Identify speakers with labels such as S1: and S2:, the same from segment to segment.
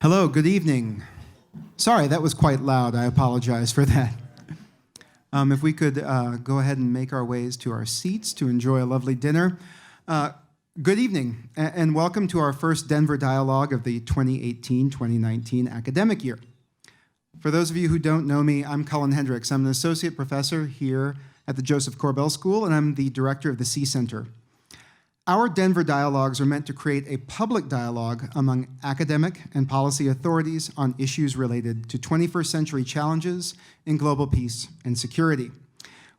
S1: Hello, good evening. Sorry, that was quite loud. I apologize for that. If we could go ahead and make our ways to our seats to enjoy a lovely dinner. Good evening, and welcome to our first Denver Dialogue of the 2018-2019 academic year. For those of you who don't know me, I'm Cullen Hendricks. I'm an associate professor here at the Joseph Corbell School, and I'm the director of the C Center. Our Denver Dialogues are meant to create a public dialogue among academic and policy authorities on issues related to 21st century challenges in global peace and security.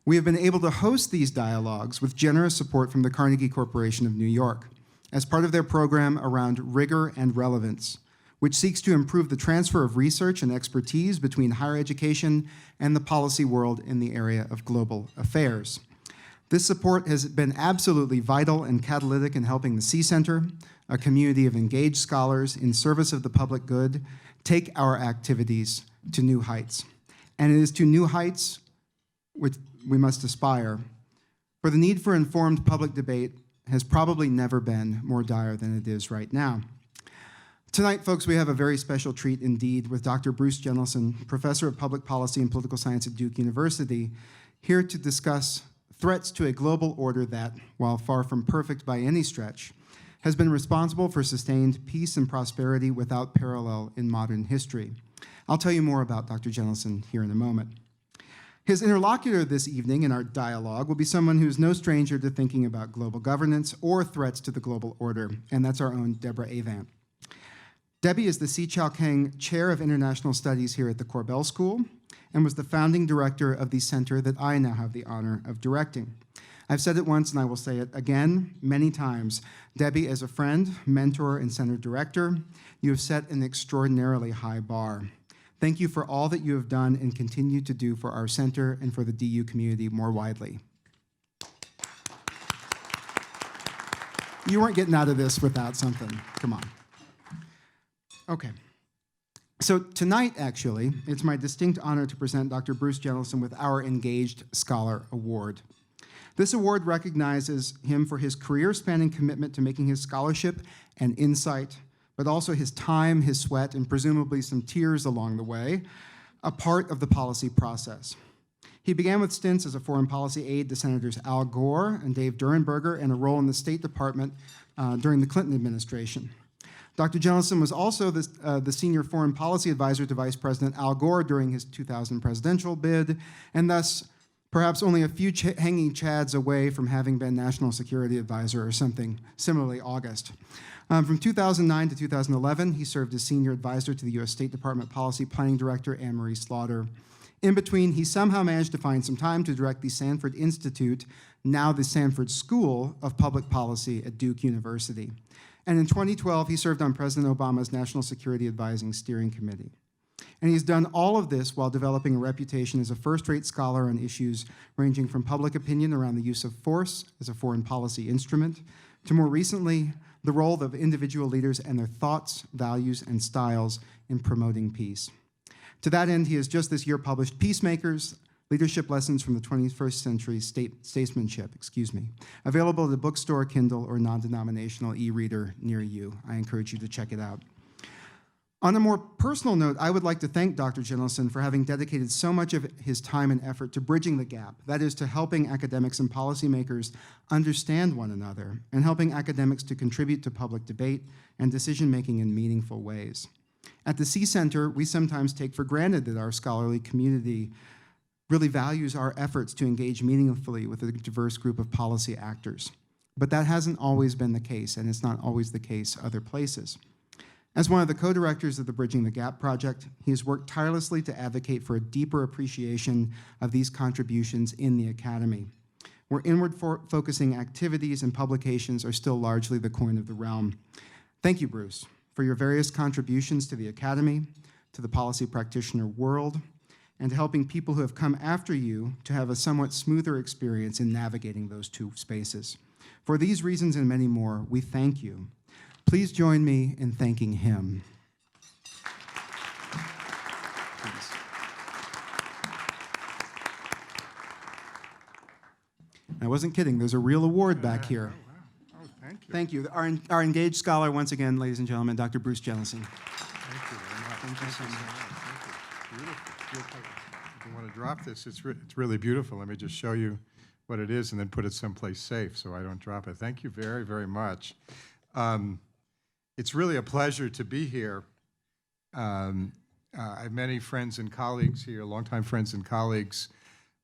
S1: We have been able to host these dialogues with generous support from the Carnegie Corporation of New York as part of their program around rigor and relevance, which seeks to improve the transfer of research and expertise between higher education and the policy world in the area of global affairs. This support has been absolutely vital and catalytic in helping the C Center, a community of engaged scholars in service of the public good, take our activities to new heights. And it is to new heights which we must aspire. For the need for informed public debate has probably never been more dire than it is right now. Tonight, folks, we have a very special treat indeed with Dr. Bruce Jentleson, Professor of Public Policy and Political Science at Duke University, here to discuss threats to a global order that, while far from perfect by any stretch, has been responsible for sustained peace and prosperity without parallel in modern history. I'll tell you more about Dr. Jentleson here in a moment. His interlocutor this evening in our dialogue will be someone who's no stranger to thinking about global governance or threats to the global order, and that's our own Deborah Avant. Debbie is the C. Chow Kang Chair of International Studies here at the Corbell School, and was the founding director of the center that I now have the honor of directing. I've said it once and I will say it again many times. Debbie, as a friend, mentor, and center director, you have set an extraordinarily high bar. Thank you for all that you have done and continue to do for our center and for the DU community more widely. You weren't getting out of this without something. Come on. Okay. So tonight, actually, it's my distinct honor to present Dr. Bruce Jentleson with our Engaged Scholar Award. This award recognizes him for his career-spanning commitment to making his scholarship and insight, but also his time, his sweat, and presumably some tears along the way, a part of the policy process. He began with stints as a foreign policy aide to Senators Al Gore and Dave Durenberger and a role in the State Department during the Clinton administration. Dr. Jentleson was also the senior foreign policy advisor to Vice President Al Gore during his 2000 presidential bid, and thus perhaps only a few hanging chads away from having been national security advisor or something similarly august. From 2009 to 2011, he served as senior advisor to the U.S. State Department Policy Planning Director Anne-Marie Slaughter. In between, he somehow managed to find some time to direct the Sanford Institute, now the Sanford School of Public Policy at Duke University. And in 2012, he served on President Obama's National Security Advising Steering Committee. And he's done all of this while developing a reputation as a first-rate scholar on issues ranging from public opinion around the use of force as a foreign policy instrument, to more recently, the role of individual leaders and their thoughts, values, and styles in promoting peace. To that end, he has just this year published Peacemakers, Leadership Lessons from the 21st Century Statesmanship, available at a bookstore, Kindle, or non-denominational e-reader near you. I encourage you to check it out. On a more personal note, I would like to thank Dr. Jentleson for having dedicated so much of his time and effort to bridging the gap, that is, to helping academics and policymakers understand one another, and helping academics to contribute to public debate and decision-making in meaningful ways. At the C Center, we sometimes take for granted that our scholarly community really values our efforts to engage meaningfully with a diverse group of policy actors. But that hasn't always been the case, and it's not always the case other places. As one of the co-directors of the Bridging the Gap project, he has worked tirelessly to advocate for a deeper appreciation of these contributions in the academy, where inward-focusing activities and publications are still largely the coin of the realm. Thank you, Bruce, for your various contributions to the academy, to the policy practitioner world, and to helping people who have come after you to have a somewhat smoother experience in navigating those two spaces. For these reasons and many more, we thank you. Please join me in thanking him. Please. I wasn't kidding. There's a real award back here.
S2: Oh, wow. Oh, thank you.
S1: Thank you. Our engaged scholar, once again, ladies and gentlemen, Dr. Bruce Jentleson.
S2: Thank you.
S1: Thank you so much.
S2: Thank you. Beautiful. If you want to drop this, it's really beautiful. Let me just show you what it is and then put it someplace safe so I don't drop it. Thank you very, very much. It's really a pleasure to be here. I have many friends and colleagues here, longtime friends and colleagues,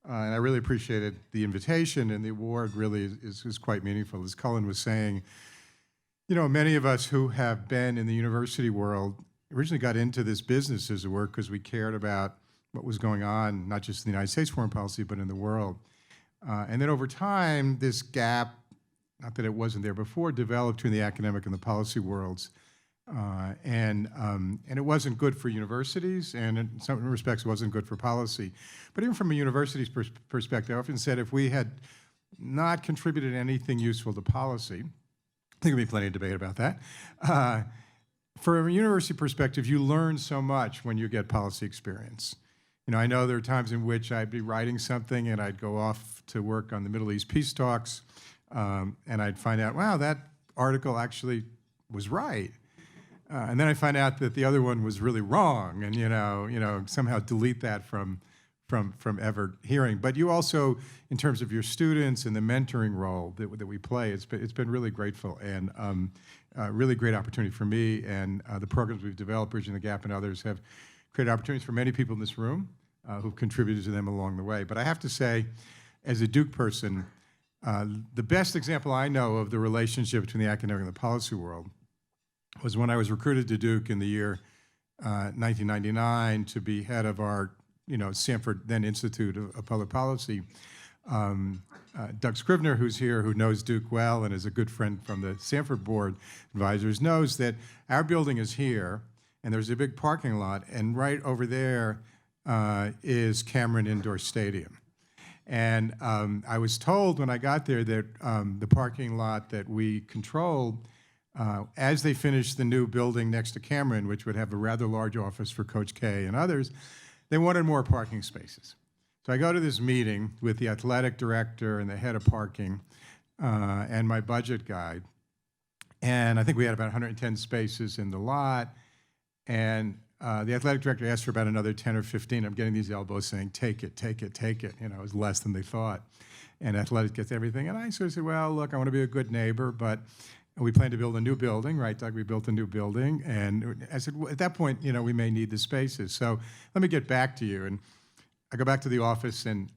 S2: and I really appreciated the invitation, and the award really is quite meaningful. As Cullen was saying, you know, many of us who have been in the university world originally got into this business as a work because we cared about what was going on, not just in the United States foreign policy, but in the world. And then over time, this gap, not that it wasn't there before, developed between the academic and the policy worlds. And it wasn't good for universities, and in some respects it wasn't good for policy. But even from a university's perspective, I often said if we had not contributed anything useful to policy, I think there'll be plenty of debate about that. From a university perspective, you learn so much when you get policy experience. You know, I know there are times in which I'd be writing something and I'd go off to work on the Middle East peace talks, and I'd find out, wow, that article actually was right. And then I find out that the other one was really wrong, and you know, somehow delete that from ever hearing. But you also, in terms of your students and the mentoring role that we play, it's been really grateful, and really great opportunity for me, and the programs we've developed, Bridging the Gap and others, have created opportunities for many people in this room who've contributed to them along the way. But I have to say, as a Duke person, the best example I know of the relationship between the academic and the policy world was when I was recruited to Duke in the year 1999 to be head of our, Sanford then Institute of Public Policy. Doug Scrivener, who's here, who knows Duke well and is a good friend from the Sanford Board Advisors, knows that our building is here, and there's a big parking lot, and right over there is Cameron Indoor Stadium. And I was told when I got there that the parking lot that we controlled, as they finished the new building next to Cameron, which would have a rather large office for Coach K and others, they wanted more parking spaces. So I go to this meeting with the athletic director and the head of parking and my budget guy. And I think we had about 110 spaces in the lot. And the athletic director asked for about another 10 or 15. I'm getting these elbows saying, take it, take it, take it. It was less than they thought. And athletics gets everything. And I sort of said, well, look, I want to be a good neighbor, but we plan to build a new building, right, Doug? We built a new building. And I said, well, at that point, we may need the spaces. So let me get back to you. And I go back to the office, and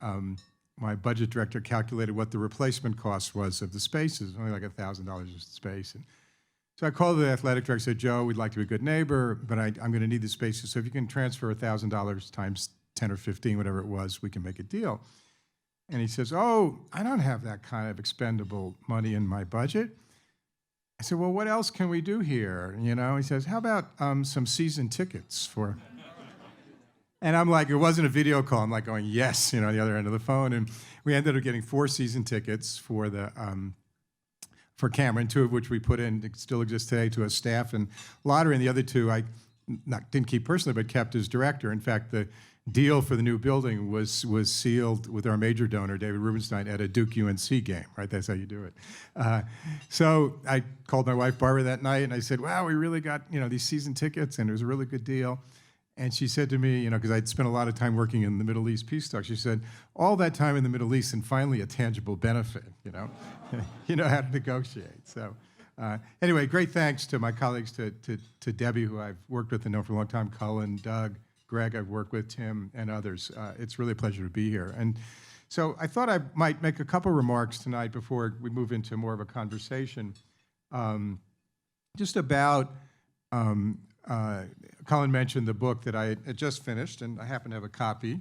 S2: my budget director calculated what the replacement cost was of the spaces, only like $1,000 a space. And so I called the athletic director and said, Joe, we'd like to be a good neighbor, but I'm going to need the spaces. So if you can transfer $1,000 times 10 or 15, whatever it was, we can make a deal. And he says, oh, I don't have that kind of expendable money in my budget. I said, well, what else can we do here? He says, how about some season tickets for... And I'm like, it wasn't a video call. I'm like going, yes, on the other end of the phone. And we ended up getting 4 season tickets for the for Cameron, 2 of which we put in, still exist today, to a staff and lottery. And the other 2 I didn't keep personally, but kept as director. In fact, the deal for the new building was sealed with our major donor, David Rubenstein, at a Duke UNC game, right? That's how you do it. So I called my wife, Barbara, that night, and I said, wow, we really got, these season tickets, and it was a really good deal. And she said to me, because I'd spent a lot of time working in the Middle East peace talks, she said, all that time in the Middle East and finally a tangible benefit, you know how to negotiate. So anyway, great thanks to my colleagues, to Debbie, who I've worked with and known for a long time, Cullen, Doug, Greg, I've worked with, Tim, and others. It's really a pleasure to be here. And so I thought I might make a couple remarks tonight before we move into more of a conversation, just about, Colin mentioned the book that I had just finished, and I happen to have a copy,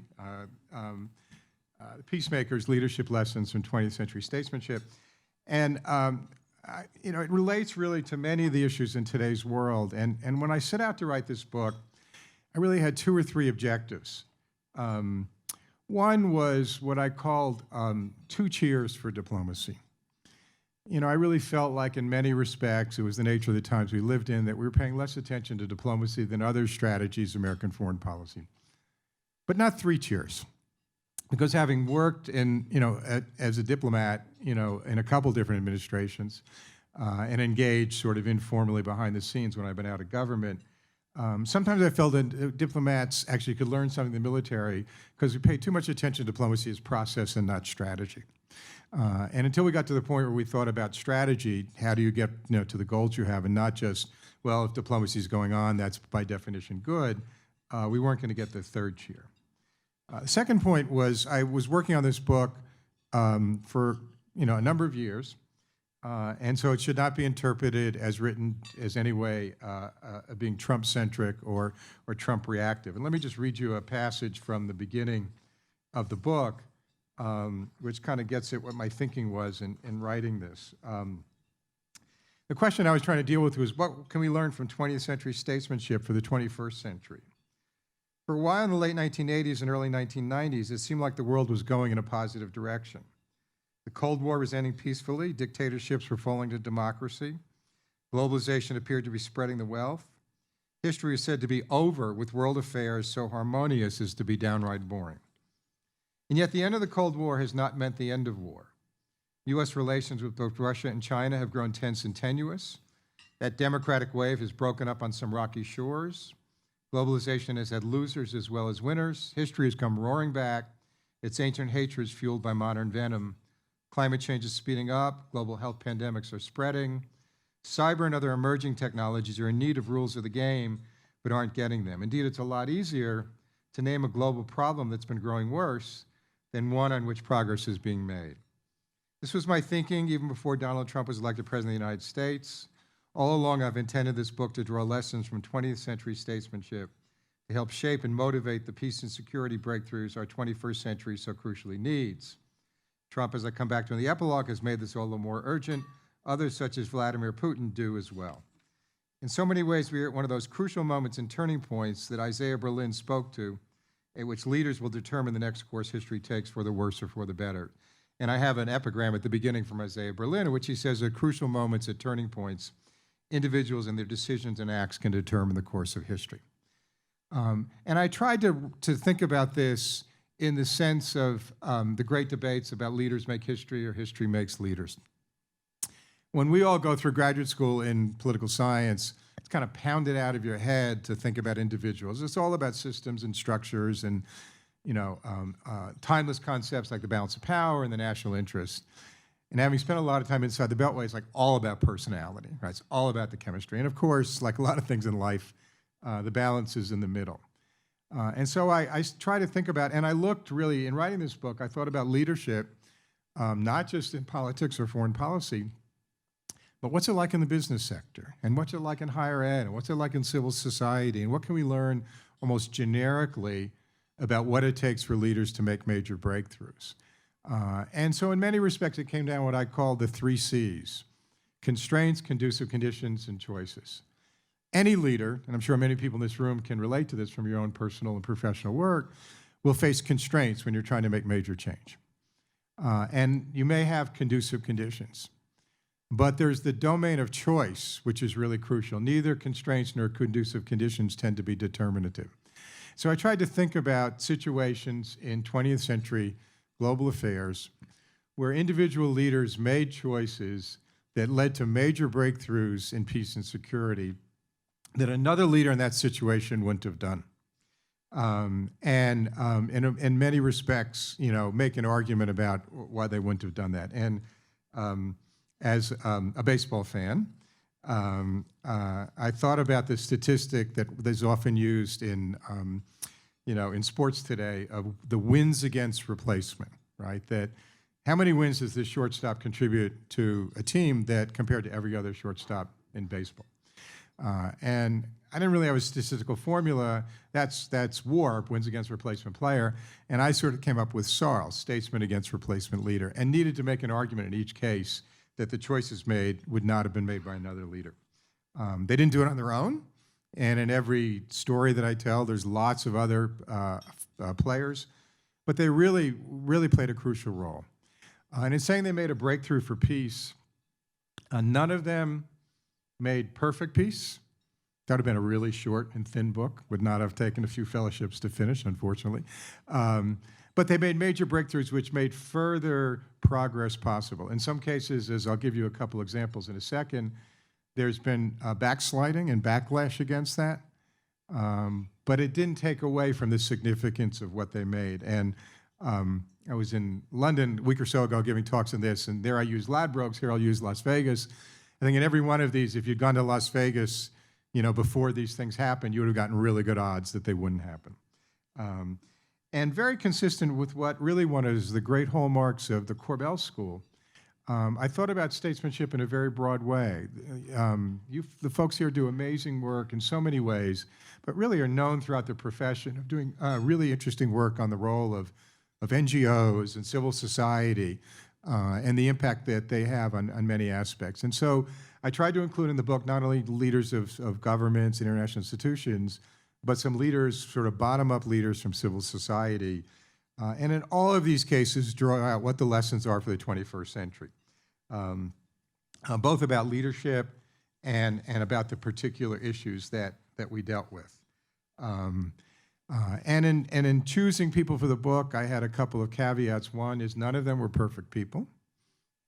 S2: Peacemakers, Leadership Lessons from 20th Century Statesmanship. And it relates really to many of the issues in today's world. And when I set out to write this book, I really had 2 or 3 objectives. One was what I called 2 cheers for diplomacy. I really felt like in many respects, it was the nature of the times we lived in, that we were paying less attention to diplomacy than other strategies of American foreign policy. But not 3 cheers. Because having worked in, as a diplomat, in a couple different administrations, and engaged sort of informally behind the scenes when I've been out of government, Sometimes I felt that diplomats actually could learn something in the military because we pay too much attention to diplomacy as process and not strategy. And until we got to the point where we thought about strategy, how do you get to the goals you have, and not just, well, if diplomacy is going on, that's by definition good, we weren't going to get the third cheer. The second point was I was working on this book for a number of years, and so it should not be interpreted as written as any way being Trump-centric or Trump reactive. And let me just read you a passage from the beginning of the book, which kind of gets at what my thinking was in writing this. The question I was trying to deal with was, what can we learn from 20th century statesmanship for the 21st century? For a while in the late 1980s and early 1990s, it seemed like the world was going in a positive direction. The Cold War was ending peacefully, dictatorships were falling to democracy, globalization appeared to be spreading the wealth. History is said to be over with world affairs so harmonious as to be downright boring. And yet the end of the Cold War has not meant the end of war. U.S. relations with both Russia and China have grown tense and tenuous. That democratic wave has broken up on some rocky shores. Globalization has had losers as well as winners. History has come roaring back, its ancient hatreds fueled by modern venom. Climate change is speeding up, global health pandemics are spreading. Cyber and other emerging technologies are in need of rules of the game, but aren't getting them. Indeed, it's a lot easier to name a global problem that's been growing worse than one on which progress is being made. This was my thinking even before Donald Trump was elected President of the United States. All along, I've intended this book to draw lessons from 20th century statesmanship to help shape and motivate the peace and security breakthroughs our 21st century so crucially needs. Trump, as I come back to in the epilogue, has made this all the more urgent. Others, such as Vladimir Putin, do as well. In so many ways, we are at one of those crucial moments and turning points that Isaiah Berlin spoke to, at which leaders will determine the next course history takes, for the worse or for the better. And I have an epigram at the beginning from Isaiah Berlin, in which he says, at crucial moments, at turning points, individuals and their decisions and acts can determine the course of history. And I tried to think about this in the sense of the great debates about leaders make history or history makes leaders. When we all go through graduate school in political science, it's kind of pounded out of your head to think about individuals. It's all about systems and structures and timeless concepts like the balance of power and the national interest. And having spent a lot of time inside the Beltway, it's like all about personality, right? It's all about the chemistry. And of course, like a lot of things in life, the balance is in the middle. And so I try to think about, and I looked really, in writing this book, I thought about leadership, not just in politics or foreign policy, but what's it like in the business sector? And what's it like in higher ed? And what's it like in civil society? And what can we learn almost generically about what it takes for leaders to make major breakthroughs? And so in many respects, it came down to what I call the 3 C's: constraints, conducive conditions, and choices. Any leader, and I'm sure many people in this room can relate to this from your own personal and professional work, will face constraints when you're trying to make major change. And you may have conducive conditions, but there's the domain of choice, which is really crucial. Neither constraints nor conducive conditions tend to be determinative. So I tried to think about situations in 20th century global affairs where individual leaders made choices that led to major breakthroughs in peace and security that another leader in that situation wouldn't have done. In many respects, make an argument about why they wouldn't have done that. And as a baseball fan, I thought about the statistic that is often used in sports today of the wins against replacement, right? That how many wins does this shortstop contribute to a team that compared to every other shortstop in baseball? And I didn't really have a statistical formula. That's WAR, wins against replacement player. And I sort of came up with SARL, statesman against replacement leader, and needed to make an argument in each case that the choices made would not have been made by another leader. They didn't do it on their own. And in every story that I tell, there's lots of other players. But they really, really played a crucial role. And in saying they made a breakthrough for peace, none of them made perfect peace. That would have been a really short and thin book, would not have taken a few fellowships to finish, unfortunately. But they made major breakthroughs which made further progress possible. In some cases, as I'll give you a couple examples in a second, there's been backsliding and backlash against that. But it didn't take away from the significance of what they made. And I was in London a week or so ago giving talks on this, and there I used Ladbrokes, here I'll use Las Vegas. I think in every one of these, if you'd gone to Las Vegas, before these things happened, you would have gotten really good odds that they wouldn't happen. And very consistent with what really one is the great hallmarks of the Corbell School. I thought about statesmanship in a very broad way. The folks here do amazing work in so many ways, but really are known throughout the profession of doing really interesting work on the role of NGOs and civil society and the impact that they have on many aspects. And so I tried to include in the book not only leaders of governments, international institutions, but some leaders, sort of bottom-up leaders from civil society. And in all of these cases, draw out what the lessons are for the 21st century, both about leadership and about the particular issues that we dealt with. And in choosing people for the book, I had a couple of caveats. One is none of them were perfect people.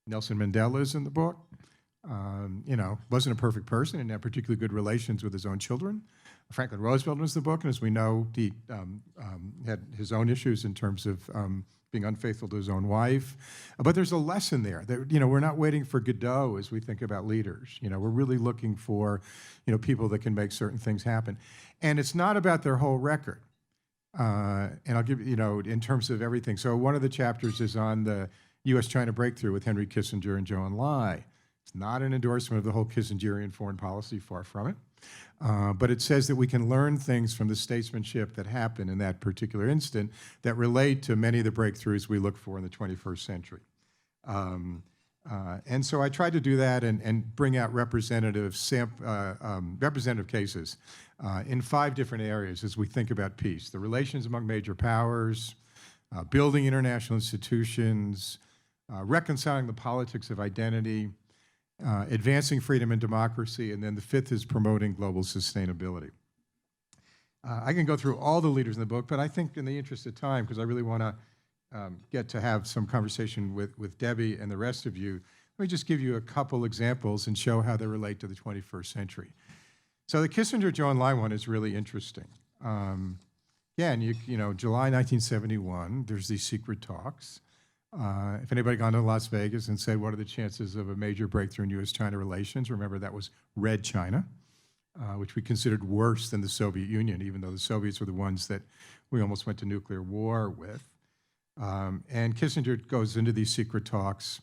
S2: Nelson Mandela is in the book. Wasn't a perfect person and had particularly good relations with his own children. Franklin Roosevelt was the book, and as we know, he had his own issues in terms of being unfaithful to his own wife. But there's a lesson there that, we're not waiting for Godot as we think about leaders. We're really looking for, people that can make certain things happen. And it's not about their whole record. And I'll give in terms of everything. So one of the chapters is on the U.S.-China breakthrough with Henry Kissinger and Zhou Enlai. It's not an endorsement of the whole Kissingerian foreign policy, far from it. But it says that we can learn things from the statesmanship that happened in that particular instant that relate to many of the breakthroughs we look for in the 21st century. And so I tried to do that and bring out representative cases in 5 different areas as we think about peace: the relations among major powers, building international institutions, reconciling the politics of identity, advancing freedom and democracy, and then the 5th is promoting global sustainability. I can go through all the leaders in the book, but I think in the interest of time, because I really want to get to have some conversation with Debbie and the rest of you, let me just give you a couple examples and show how they relate to the 21st century. So the Kissinger-Zhou Enlai one is really interesting. Again, July 1971, there's these secret talks. If anybody gone to Las Vegas and said, what are the chances of a major breakthrough in U.S.-China relations? Remember, that was Red China, which we considered worse than the Soviet Union, even though the Soviets were the ones that we almost went to nuclear war with. And Kissinger goes into these secret talks.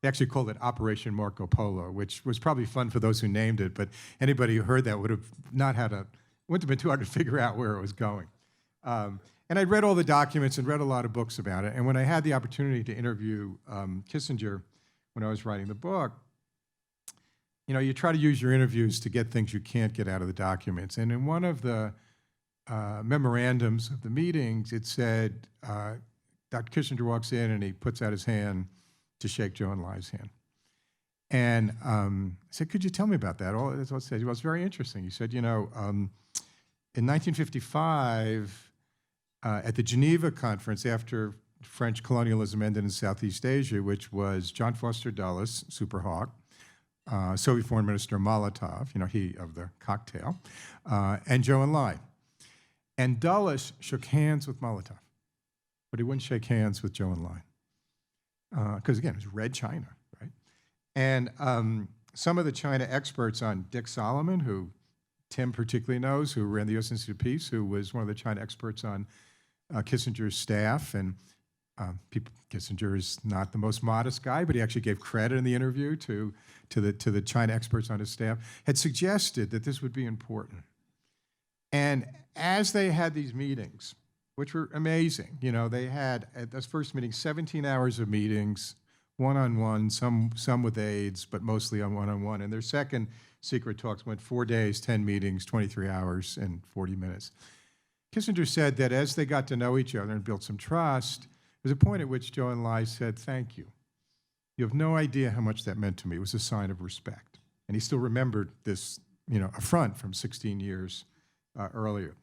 S2: They actually called it Operation Marco Polo, which was probably fun for those who named it, but anybody who heard that wouldn't have been too hard to figure out where it was going. And I'd read all the documents and read a lot of books about it. And when I had the opportunity to interview Kissinger when I was writing the book, you try to use your interviews to get things you can't get out of the documents. And in one of the memorandums of the meetings, it said, Dr. Kissinger walks in and he puts out his hand to shake Zhou Enlai's hand. And I said, could you tell me about that? That's what it said. Well, it's very interesting. He said, in 1955, at the Geneva conference after French colonialism ended in Southeast Asia, which was John Foster Dulles, Super Hawk, Soviet Foreign Minister Molotov, he of the cocktail, and Zhou Enlai. And Dulles shook hands with Molotov, but he wouldn't shake hands with Zhou Enlai. Because again, it was Red China, right? And some of the China experts on Dick Solomon, who Tim particularly knows, who ran the U.S. Institute of Peace, who was one of the China experts on Kissinger's staff, and Kissinger is not the most modest guy, but he actually gave credit in the interview to the China experts on his staff, had suggested that this would be important. And as they had these meetings, which were amazing, they had at this first meeting 17 hours of meetings, one-on-one, some with aides, but mostly on one-on-one. And their second secret talks went 4 days, 10 meetings, 23 hours, and 40 minutes. Kissinger said that as they got to know each other and built some trust, there was a point at which Zhou Enlai said, thank you. You have no idea how much that meant to me. It was a sign of respect. And he still remembered this, affront from 16 years earlier.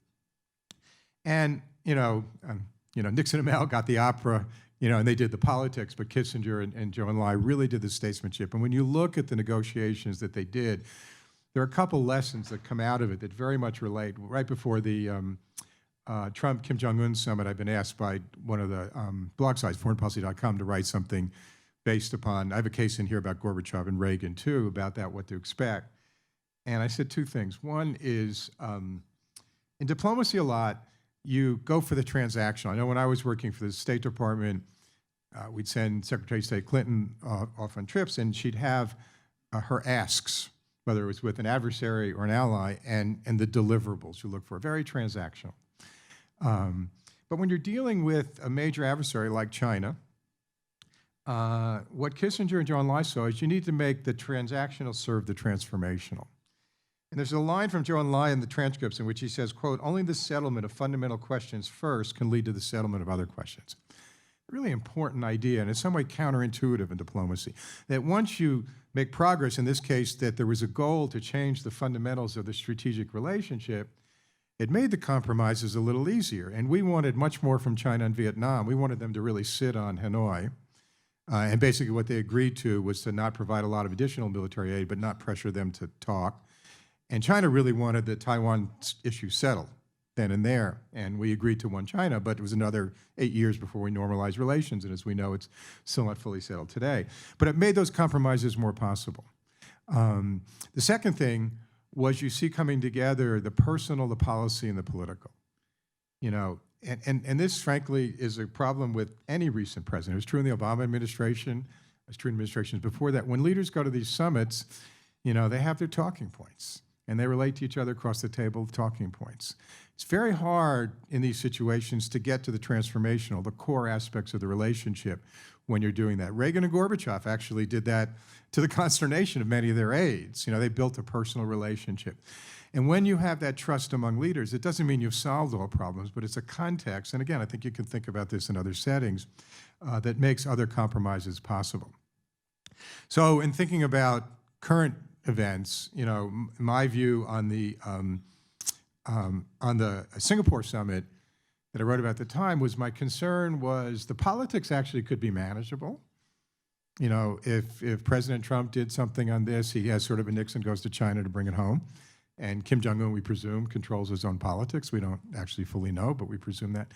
S2: And, Nixon and Mel got the opera, and they did the politics, but Kissinger and Zhou Enlai really did the statesmanship. And when you look at the negotiations that they did, there are a couple lessons that come out of it that very much relate. Right before the Trump-Kim Jong-un summit, I've been asked by one of the blog sites, foreignpolicy.com, to write something based upon, I have a case in here about Gorbachev and Reagan too, about that, what to expect. And I said two things. One is, in diplomacy a lot, you go for the transactional. I know when I was working for the State Department, we'd send Secretary of State Clinton off on trips, and she'd have her asks, whether it was with an adversary or an ally, and the deliverables you look for, very transactional. But when you're dealing with a major adversary like China, what Kissinger and Zhou Enlai saw is you need to make the transactional serve the transformational. And there's a line from Zhou Enlai in the transcripts in which he says, quote, "Only the settlement of fundamental questions first can lead to the settlement of other questions." A really important idea, and in some way counterintuitive in diplomacy, that once you make progress, in this case, that there was a goal to change the fundamentals of the strategic relationship, it made the compromises a little easier. And we wanted much more from China and Vietnam. We wanted them to really sit on Hanoi. And basically what they agreed to was to not provide a lot of additional military aid, but not pressure them to talk. And China really wanted the Taiwan issue settled then and there. And we agreed to one China, but it was another 8 years before we normalized relations. And as we know, it's still not fully settled today. But it made those compromises more possible. The second thing was you see coming together the personal, the policy, and the political. You know, and this, frankly, is a problem with any recent president. It was true in the Obama administration. It was true in administrations before that. When leaders go to these summits, you know, they have their talking points, and they relate to each other across the table with talking points. It's very hard in these situations to get to the transformational, the core aspects of the relationship when you're doing that. Reagan and Gorbachev actually did that to the consternation of many of their aides. You know, they built a personal relationship. And when you have that trust among leaders, it doesn't mean you've solved all problems, but it's a context, and again, I think you can think about this in other settings, that makes other compromises possible. So in thinking about current events, you know, my view on the Singapore summit that I wrote about at the time was my concern was the politics actually could be manageable. You know, if President Trump did something on this, he has sort of a Nixon goes to China to bring it home. And Kim Jong-un, we presume, controls his own politics. We don't actually fully know, but we presume that.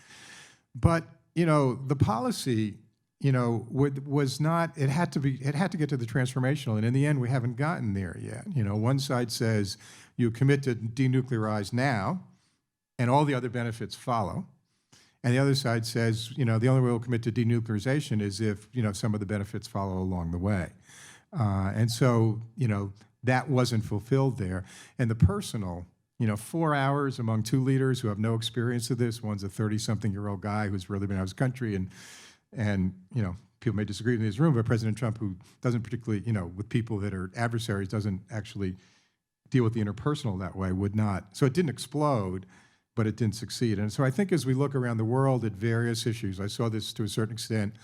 S2: But, you know, the policy, you know, was not, it had to get to the transformational, and in the end, we haven't gotten there yet. You know, one side says you commit to denuclearize now, and all the other benefits follow. And the other side says, you know, the only way we'll commit to denuclearization is if, you know, some of the benefits follow along the way. And so, you know, that wasn't fulfilled there. And the personal, you know, 4 hours among two leaders who have no experience of this. One's a 30-something-year-old guy who's really been out of his country, and you know, people may disagree in this room, but President Trump, who doesn't particularly, you know, with people that are adversaries, doesn't actually deal with the interpersonal that way, would not. So it didn't explode, but it didn't succeed. And so I think as we look around the world at various issues, I saw this to a certain extent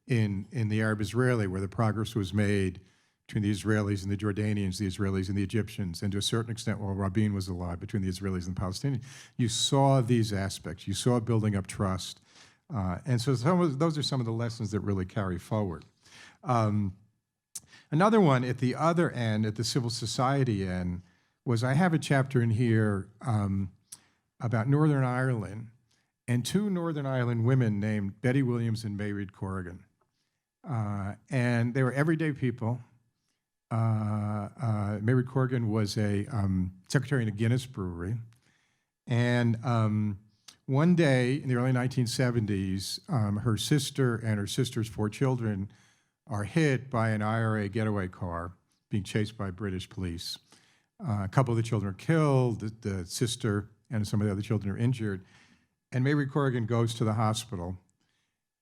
S2: in the Arab-Israeli, where the progress was made between the Israelis and the Jordanians, the Israelis and the Egyptians, and to a certain extent while Rabin was alive, between the Israelis and the Palestinians. You saw these aspects. You saw building up trust. And so those are some of the lessons that really carry forward. Another one at the other end, at the civil society end, was I have a chapter in here about Northern Ireland and two Northern Ireland women named Betty Williams and Mayreed Corrigan. And they were everyday people. Mayreed Corrigan was a secretary in a Guinness brewery. And one day in the early 1970s, her sister and her sister's 4 children are hit by an IRA getaway car being chased by British police. A couple of the children are killed, the sister and some of the other children are injured. And Mayreed Corrigan goes to the hospital,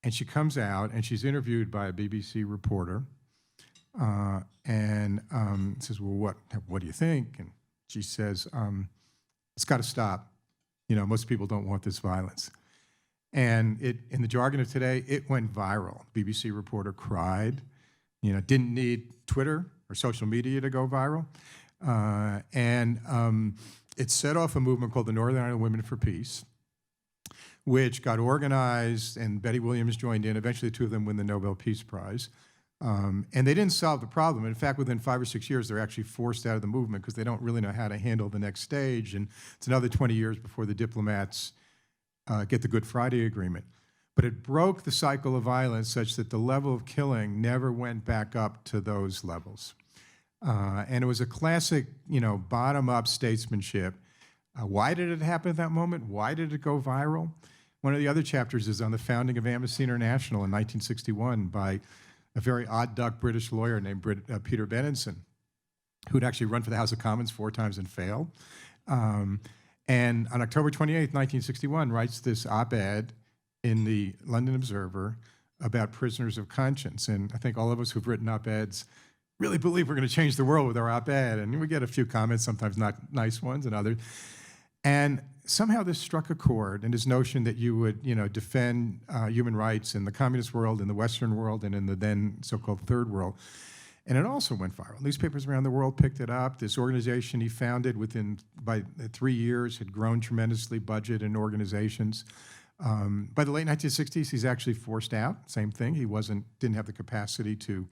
S2: and she comes out, and she's interviewed by a BBC reporter, and says, well, what do you think? And she says, it's got to stop. You know, most people don't want this violence. And in the jargon of today, it went viral. BBC reporter cried, you know, didn't need Twitter or social media to go viral. It set off a movement called the Northern Ireland Women for Peace, which got organized, and Betty Williams joined in. Eventually, the two of them win the Nobel Peace Prize. And they didn't solve the problem. In fact, within 5 or 6 years, they're actually forced out of the movement because they don't really know how to handle the next stage. And it's another 20 years before the diplomats get the Good Friday Agreement. But it broke the cycle of violence such that the level of killing never went back up to those levels. And it was a classic, bottom-up statesmanship. Why did it happen at that moment? Why did it go viral? One of the other chapters is on the founding of Amnesty International in 1961 by a very odd-duck British lawyer named Peter Jentleson, who'd actually run for the House of Commons 4 times and failed. And on October 28th, 1961, writes this op-ed in the London Observer about prisoners of conscience. And I think all of us who've written op-eds really believe we're going to change the world with our op-ed. And we get a few comments, sometimes not nice ones and others. And somehow this struck a chord, and this notion that you would, defend human rights in the communist world, in the Western world, and in the then so-called third world. And it also went viral. Newspapers around the world picked it up. This organization he founded by 3 years had grown tremendously, budget and organizations. By the late 1960s, he's actually forced out. Same thing. He didn't have the capacity to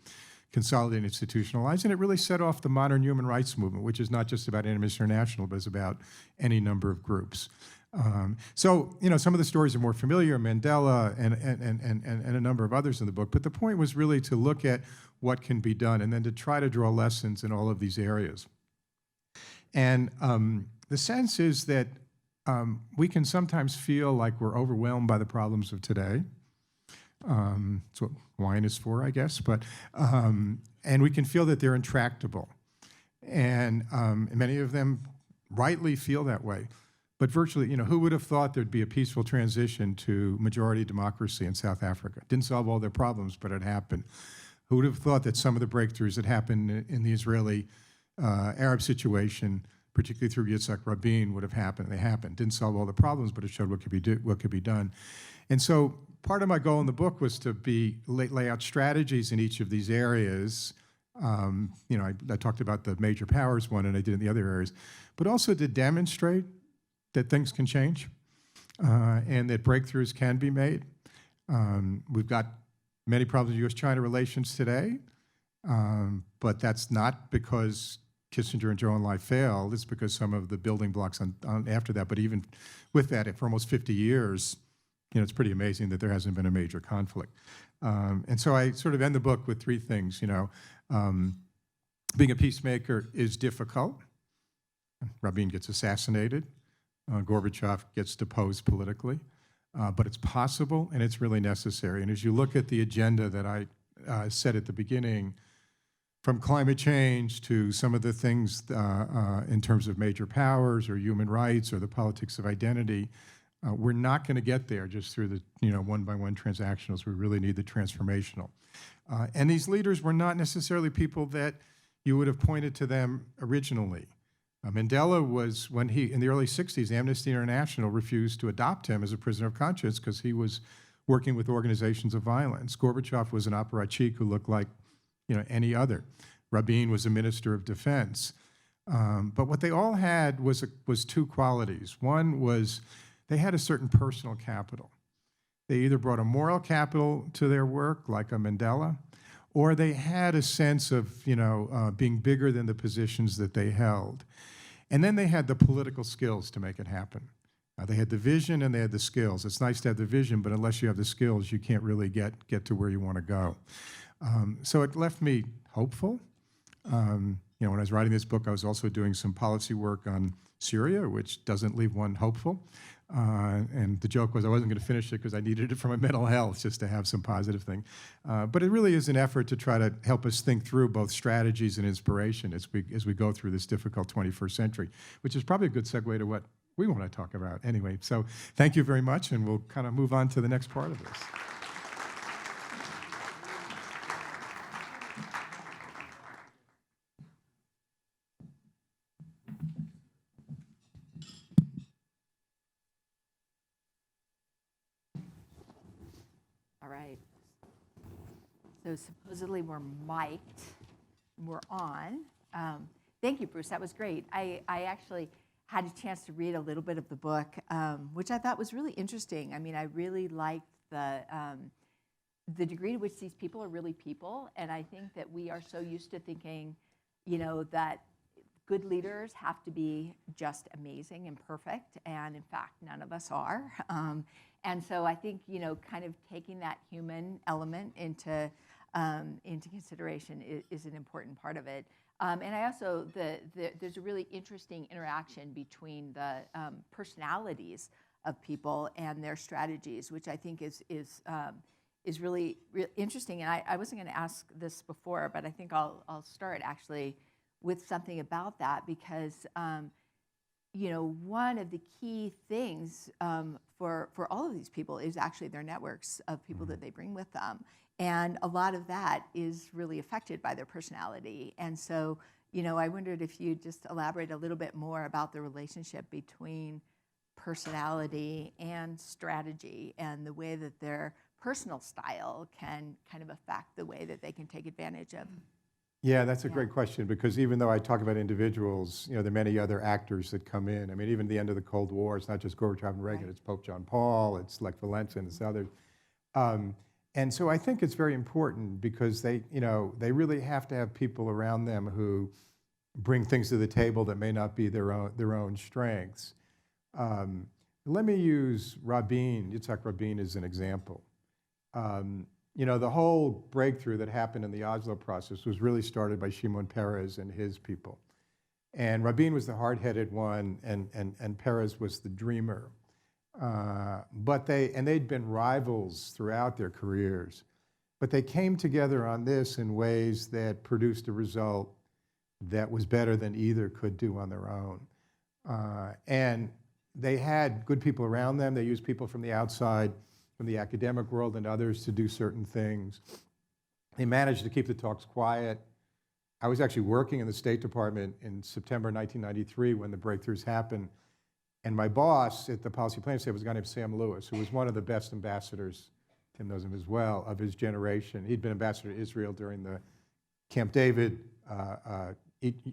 S2: consolidate and institutionalize, and it really set off the modern human rights movement, which is not just about Amnesty International, but is about any number of groups. So, some of the stories are more familiar, Mandela and a number of others in the book, but the point was really to look at what can be done and then to try to draw lessons in all of these areas. And the sense is that we can sometimes feel like we're overwhelmed by the problems of today. That's what wine is for, I guess. And we can feel that they're intractable. And many of them rightly feel that way. But virtually, who would have thought there'd be a peaceful transition to majority democracy in South Africa? Didn't solve all their problems, but it happened. Who would have thought that some of the breakthroughs that happened in the Israeli-Arab situation, particularly through Yitzhak Rabin, would have happened? They happened. Didn't solve all the problems, but it showed what could be done. And so part of my goal in the book was to lay out strategies in each of these areas. I talked about the major powers one, and I did in the other areas, but also to demonstrate that things can change and that breakthroughs can be made. We've got many problems with U.S.-China relations today, but that's not because Kissinger and Zhou Enlai failed. It's because some of the building blocks after that, but even with that, for almost 50 years, it's pretty amazing that there hasn't been a major conflict. And so I sort of end the book with 3 things. Being a peacemaker is difficult. Rabin gets assassinated. Gorbachev gets deposed politically. But it's possible, and it's really necessary. And as you look at the agenda that I said at the beginning, from climate change to some of the things in terms of major powers or human rights or the politics of identity, we're not going to get there just through the one-by-one transactionals. We really need the transformational. And these leaders were not necessarily people that you would have pointed to them originally. Mandela was, when in the early 60s, Amnesty International refused to adopt him as a prisoner of conscience because he was working with organizations of violence. Gorbachev was an apparatchik who looked like any other. Rabin was a minister of defense. But what they all had was 2 qualities. One was they had a certain personal capital. They either brought a moral capital to their work, like a Mandela, or they had a sense of being bigger than the positions that they held. And then they had the political skills to make it happen. They had the vision and they had the skills. It's nice to have the vision, but unless you have the skills, you can't really get to where you want to go. So it left me hopeful. When I was writing this book, I was also doing some policy work on Syria, which doesn't leave one hopeful. And the joke was I wasn't going to finish it because I needed it for my mental health, just to have some positive thing. But it really is an effort to try to help us think through both strategies and inspiration as we go through this difficult 21st century, which is probably a good segue to what we want to talk about anyway. So thank you very much, and we'll kind of move on to the next part of this.
S3: All right. So supposedly we're mic'd, we're on. Thank you, Bruce. That was great. I actually had a chance to read a little bit of the book, which I thought was really interesting. I mean, I really liked the degree to which these people are really people. And I think that we are so used to thinking, that good leaders have to be just amazing and perfect. And in fact, none of us are. And so I think, kind of taking that human element into consideration is an important part of it. And I also, there's a really interesting interaction between the personalities of people and their strategies, which I think is really interesting. And I wasn't going to ask this before, but I think I'll start actually with something about that, because one of the key things for all of these people is actually their networks of people that they bring with them. And a lot of that is really affected by their personality. And so, I wondered if you'd just elaborate a little bit more about the relationship between personality and strategy, and the way that their personal style can kind of affect the way that they can take advantage of.
S2: Yeah, that's a great question, because even though I talk about individuals, there are many other actors that come in. I mean, even the end of the Cold War, it's not just Gorbachev and Reagan, it's Pope John Paul, it's Lech Walesa, and it's others. And so I think it's very important, because they really have to have people around them who bring things to the table that may not be their own strengths. Let me use Yitzhak Rabin as an example. The whole breakthrough that happened in the Oslo process was really started by Shimon Peres and his people. And Rabin was the hard-headed one, and Peres was the dreamer. But they'd been rivals throughout their careers. But they came together on this in ways that produced a result that was better than either could do on their own. And they had good people around them. They used people from the outside, from the academic world and others, to do certain things. They managed to keep the talks quiet. I was actually working in the State Department in September 1993 when the breakthroughs happened. And my boss at the Policy Planning State was a guy named Sam Lewis, who was one of the best ambassadors, Tim knows him as well, of his generation. He'd been ambassador to Israel during the Camp David,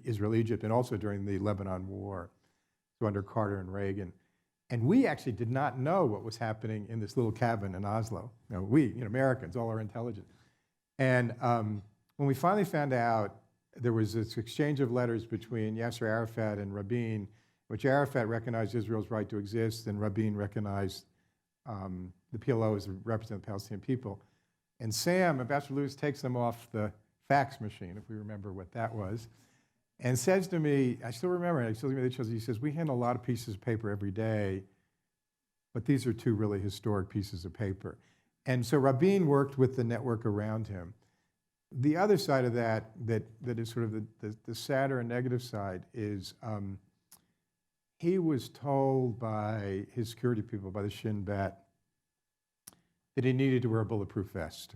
S2: Israel-Egypt, and also during the Lebanon War, so under Carter and Reagan. And we actually did not know what was happening in this little cabin in Oslo. We, Americans, all our intelligence. And when we finally found out, there was this exchange of letters between Yasser Arafat and Rabin, which Arafat recognized Israel's right to exist, and Rabin recognized the PLO as a representative of the Palestinian people. And Ambassador Lewis, takes them off the fax machine, if we remember what that was, and says to me, I still remember it, he says, we handle a lot of pieces of paper every day, but these are two really historic pieces of paper. And so Rabin worked with the network around him. The other side of that is sort of the sadder and negative side is he was told by his security people, by the Shin Bet, that he needed to wear a bulletproof vest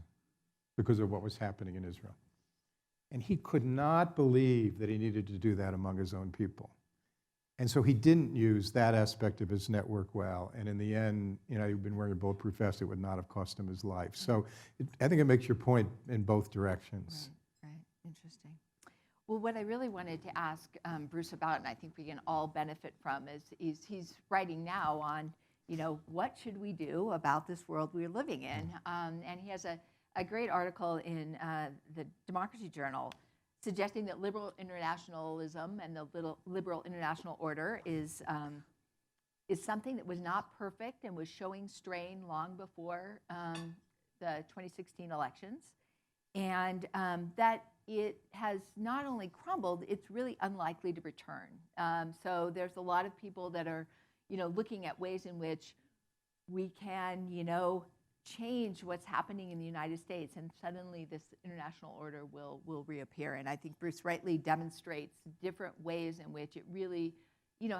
S2: because of what was happening in Israel. And he could not believe that he needed to do that among his own people. And so he didn't use that aspect of his network well. And in the end, he'd been wearing a bulletproof vest, it would not have cost him his life. So I think it makes your point in both directions.
S3: Right. Interesting. Well, what I really wanted to ask Bruce about, and I think we can all benefit from, is he's writing now on, what should we do about this world we're living in? And he has a great article in the Democracy Journal suggesting that liberal internationalism and the liberal international order is something that was not perfect and was showing strain long before the 2016 elections, and that it has not only crumbled, it's really unlikely to return. So there's a lot of people that are, looking at ways in which we can, change what's happening in the United States, and suddenly this international order will reappear. And I think Bruce rightly demonstrates different ways in which it really,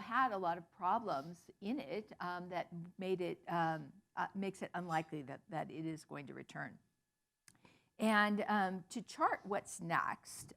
S3: had a lot of problems in it that made it makes it unlikely that it is going to return. And to chart what's next,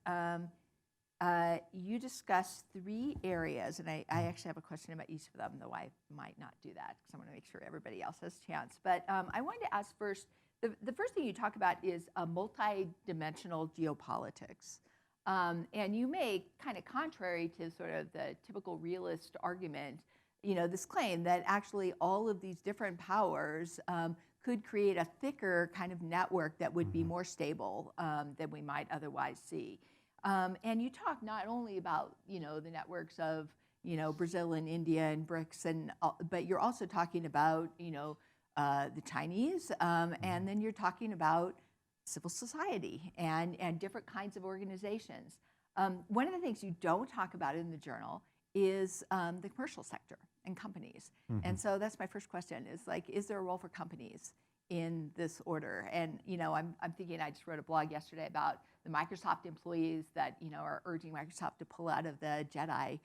S3: you discuss 3 areas, and I actually have a question about each of them, though I might not do that because I want to make sure everybody else has a chance. But I wanted to ask first, the first thing you talk about is a multi-dimensional geopolitics. And you make, kind of contrary to sort of the typical realist argument, this claim that actually all of these different powers, could create a thicker kind of network that would be more stable than we might otherwise see. And you talk not only about, the networks of, Brazil and India and BRICS, but you're also talking about, the Chinese, and then you're talking about civil society and different kinds of organizations. One of the things you don't talk about in the journal is the commercial sector and companies. And so that's my first question is there a role for companies in this order? And, I'm thinking, I just wrote a blog yesterday about the Microsoft employees that, are urging Microsoft to pull out of the JEDI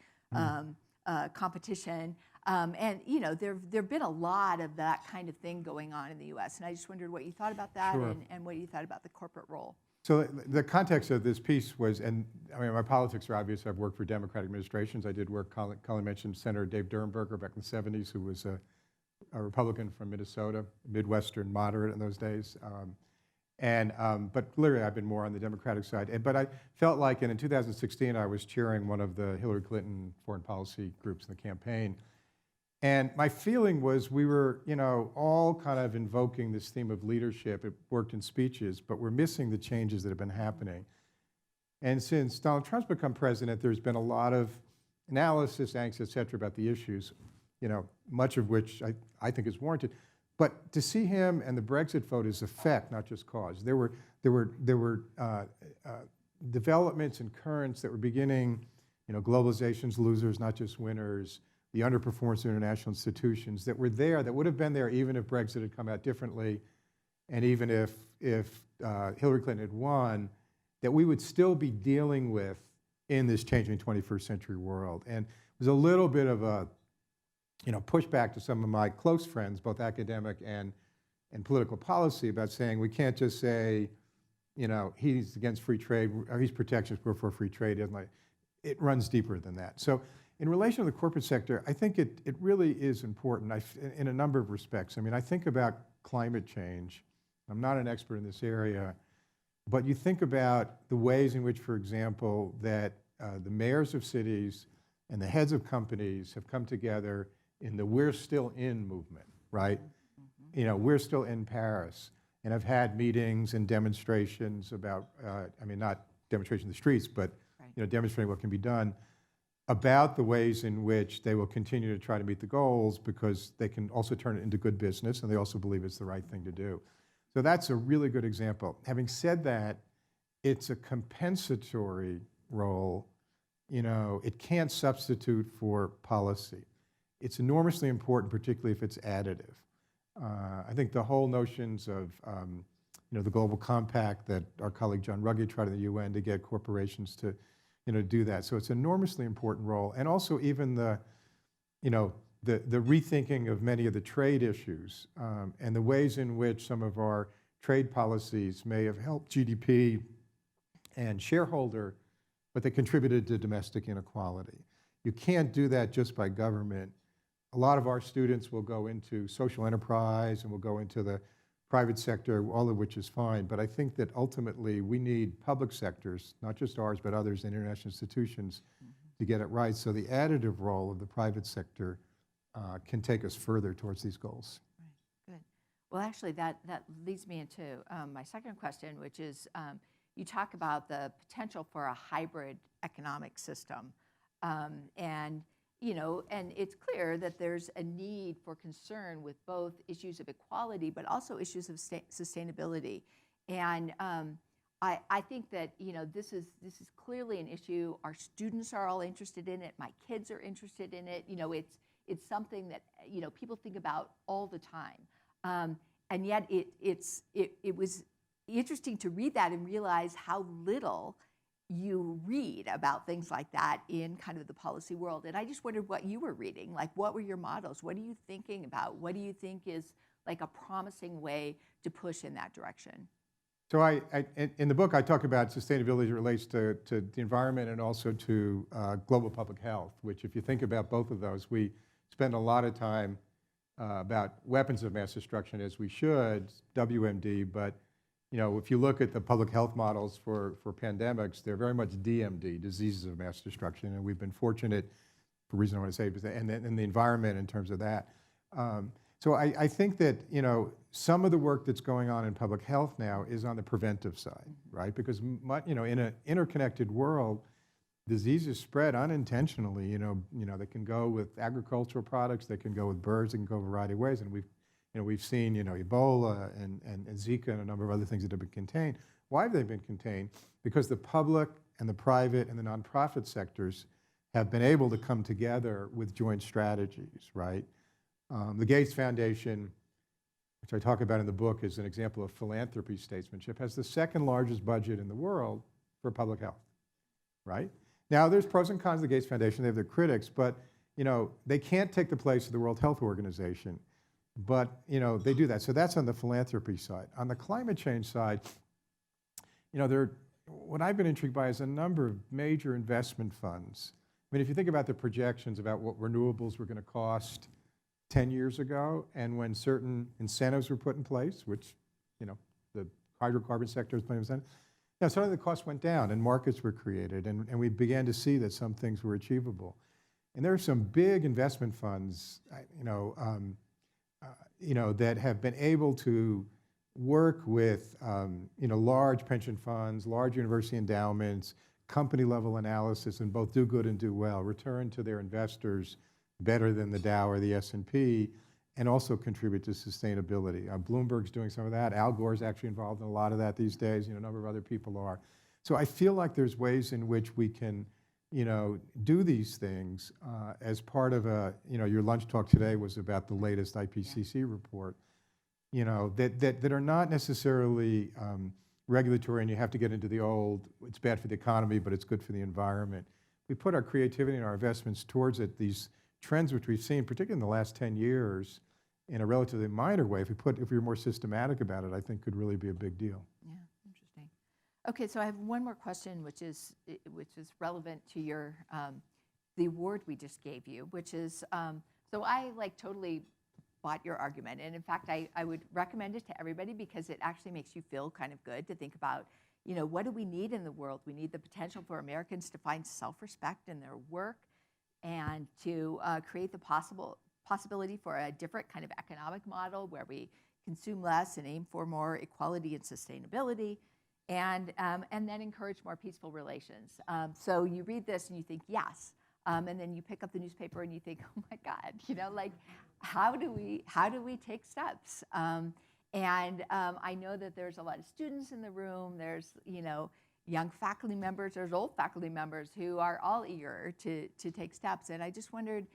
S3: competition. And, there've been a lot of that kind of thing going on in the U.S. And I just wondered what you thought about that and what you thought about the corporate role.
S2: So the context of this piece was, and I mean, my politics are obvious. I've worked for Democratic administrations. I did work, Colin mentioned Senator Dave Durenberger back in the 70s, who was a Republican from Minnesota, Midwestern moderate in those days. But literally, I've been more on the Democratic side. But I felt like, and in 2016, I was chairing one of the Hillary Clinton foreign policy groups in the campaign. And my feeling was we were, all kind of invoking this theme of leadership. It worked in speeches, but we're missing the changes that have been happening. And since Donald Trump's become president, there's been a lot of analysis, angst, et cetera, about the issues, much of which I think is warranted. But to see him and the Brexit vote as effect, not just cause, there were developments and currents that were beginning, globalization's losers, not just winners, the underperformance of international institutions that were there, that would have been there even if Brexit had come out differently, and even if Hillary Clinton had won, that we would still be dealing with in this changing 21st century world. And it was a little bit of a pushback to some of my close friends, both academic and political policy, about saying we can't just say, he's against free trade, or he's protectionist, we're for free trade. It runs deeper than that. So in relation to the corporate sector, I think it really is important in a number of respects. I mean, I think about climate change. I'm not an expert in this area, but you think about the ways in which, for example, that the mayors of cities and the heads of companies have come together in the "we're still in" movement, right? We're still in Paris, and have had meetings and demonstrations about, not demonstration in the streets, but demonstrating what can be done about the ways in which they will continue to try to meet the goals, because they can also turn it into good business, and they also believe it's the right thing to do. So that's a really good example. Having said that, it's a compensatory role. It can't substitute for policy. It's enormously important, particularly if it's additive. I think the whole notions of the global compact that our colleague John Ruggie tried in the UN to get corporations to do that. So it's an enormously important role. And also even the rethinking of many of the trade issues and the ways in which some of our trade policies may have helped GDP and shareholder, but they contributed to domestic inequality. You can't do that just by government. A lot of our students will go into social enterprise and will go into the private sector, all of which is fine. But I think that ultimately we need public sectors, not just ours, but others, and international institutions to get it right. So the additive role of the private sector can take us further towards these goals.
S3: Right, good. Well, actually, that leads me into my second question, which is you talk about the potential for a hybrid economic system. And it's clear that there's a need for concern with both issues of equality, but also issues of sustainability. And I think that this is clearly an issue. Our students are all interested in it. My kids are interested in it. It's something that people think about all the time. And yet it was interesting to read that and realize how little you read about things like that in kind of the policy world. And I just wondered what you were reading. Like, what were your models? What are you thinking about? What do you think is like a promising way to push in that direction?
S2: So in the book, I talk about sustainability as it relates to the environment and also to global public health, which if you think about both of those, we spend a lot of time about weapons of mass destruction, as we should, WMD, but if you look at the public health models for pandemics, they're very much DMD, diseases of mass destruction, and we've been fortunate, for reasons I want to say, and the environment in terms of that. So I think that some of the work that's going on in public health now is on the preventive side, right? Because in an interconnected world, diseases spread unintentionally. They can go with agricultural products, they can go with birds, they can go a variety of ways. And we've seen Ebola and Zika and a number of other things that have been contained. Why have they been contained? Because the public and the private and the nonprofit sectors have been able to come together with joint strategies, right? The Gates Foundation, which I talk about in the book, is an example of philanthropy statesmanship, has the second largest budget in the world for public health, right? Now, there's pros and cons of the Gates Foundation. They have their critics, but they can't take the place of the World Health Organization. But they do that. So that's on the philanthropy side. On the climate change side, what I've been intrigued by is a number of major investment funds. I mean, if you think about the projections about what renewables were going to cost 10 years ago, and when certain incentives were put in place, which the hydrocarbon sector is playing incentive, suddenly the cost went down and markets were created, and we began to see that some things were achievable. And there are some big investment funds, that have been able to work with, large pension funds, large university endowments, company-level analysis, and both do good and do well, return to their investors better than the Dow or the S&P, and also contribute to sustainability. Bloomberg's doing some of that. Al Gore's actually involved in a lot of that these days. A number of other people are. So I feel like there's ways in which we can, do these things as part of your lunch talk today was about the latest IPCC report, that are not necessarily regulatory and you have to get into the old, it's bad for the economy, but it's good for the environment. We put our creativity and our investments towards it, these trends which we've seen, particularly in the last 10 years, in a relatively minor way, if we were more systematic about it, I think could really be a big deal.
S3: Yeah, interesting. Okay, so I have one more question, which is relevant to your the award we just gave you, which is so I totally bought your argument, and in fact, I would recommend it to everybody because it actually makes you feel kind of good to think about, what do we need in the world? We need the potential for Americans to find self-respect in their work, and to create the possibility for a different kind of economic model where we consume less and aim for more equality and sustainability, and then encourage more peaceful relations. So you read this and you think, yes, and then you pick up the newspaper and you think, oh my God, how do we take steps? And I know that there's a lot of students in the room. There's young faculty members, there's old faculty members who are all eager to take steps. And I just wondered,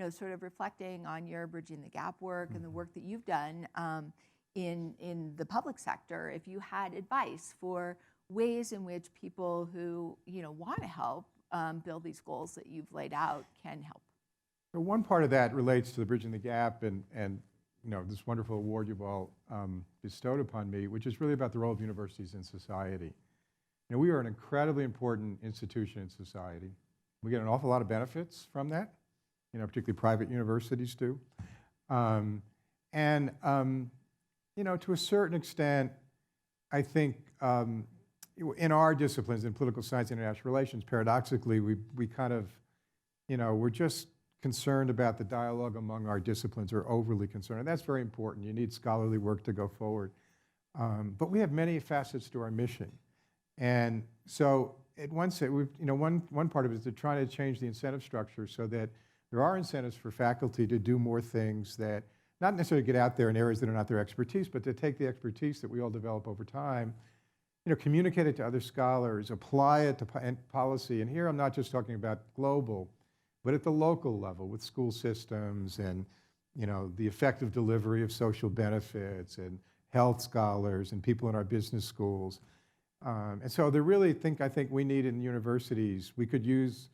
S3: sort of reflecting on your Bridging the Gap work and the work that you've done in the public sector, if you had advice for ways in which people who, want to help build these goals that you've laid out can help.
S2: So one part of that relates to the Bridging the Gap and this wonderful award you've all bestowed upon me, which is really about the role of universities in society. We are an incredibly important institution in society. We get an awful lot of benefits from that, particularly private universities do. To a certain extent, I think in our disciplines, in political science and international relations, paradoxically, we kind of, we're just concerned about the dialogue among our disciplines, or overly concerned. And that's very important. You need scholarly work to go forward. But we have many facets to our mission. And so at one part of it is to try to change the incentive structure so that there are incentives for faculty to do more things that, not necessarily get out there in areas that are not their expertise, but to take the expertise that we all develop over time, communicate it to other scholars, apply it to policy. And here I'm not just talking about global, but at the local level with school systems and, the effective delivery of social benefits and health scholars and people in our business schools. And so I think we need in universities, we could use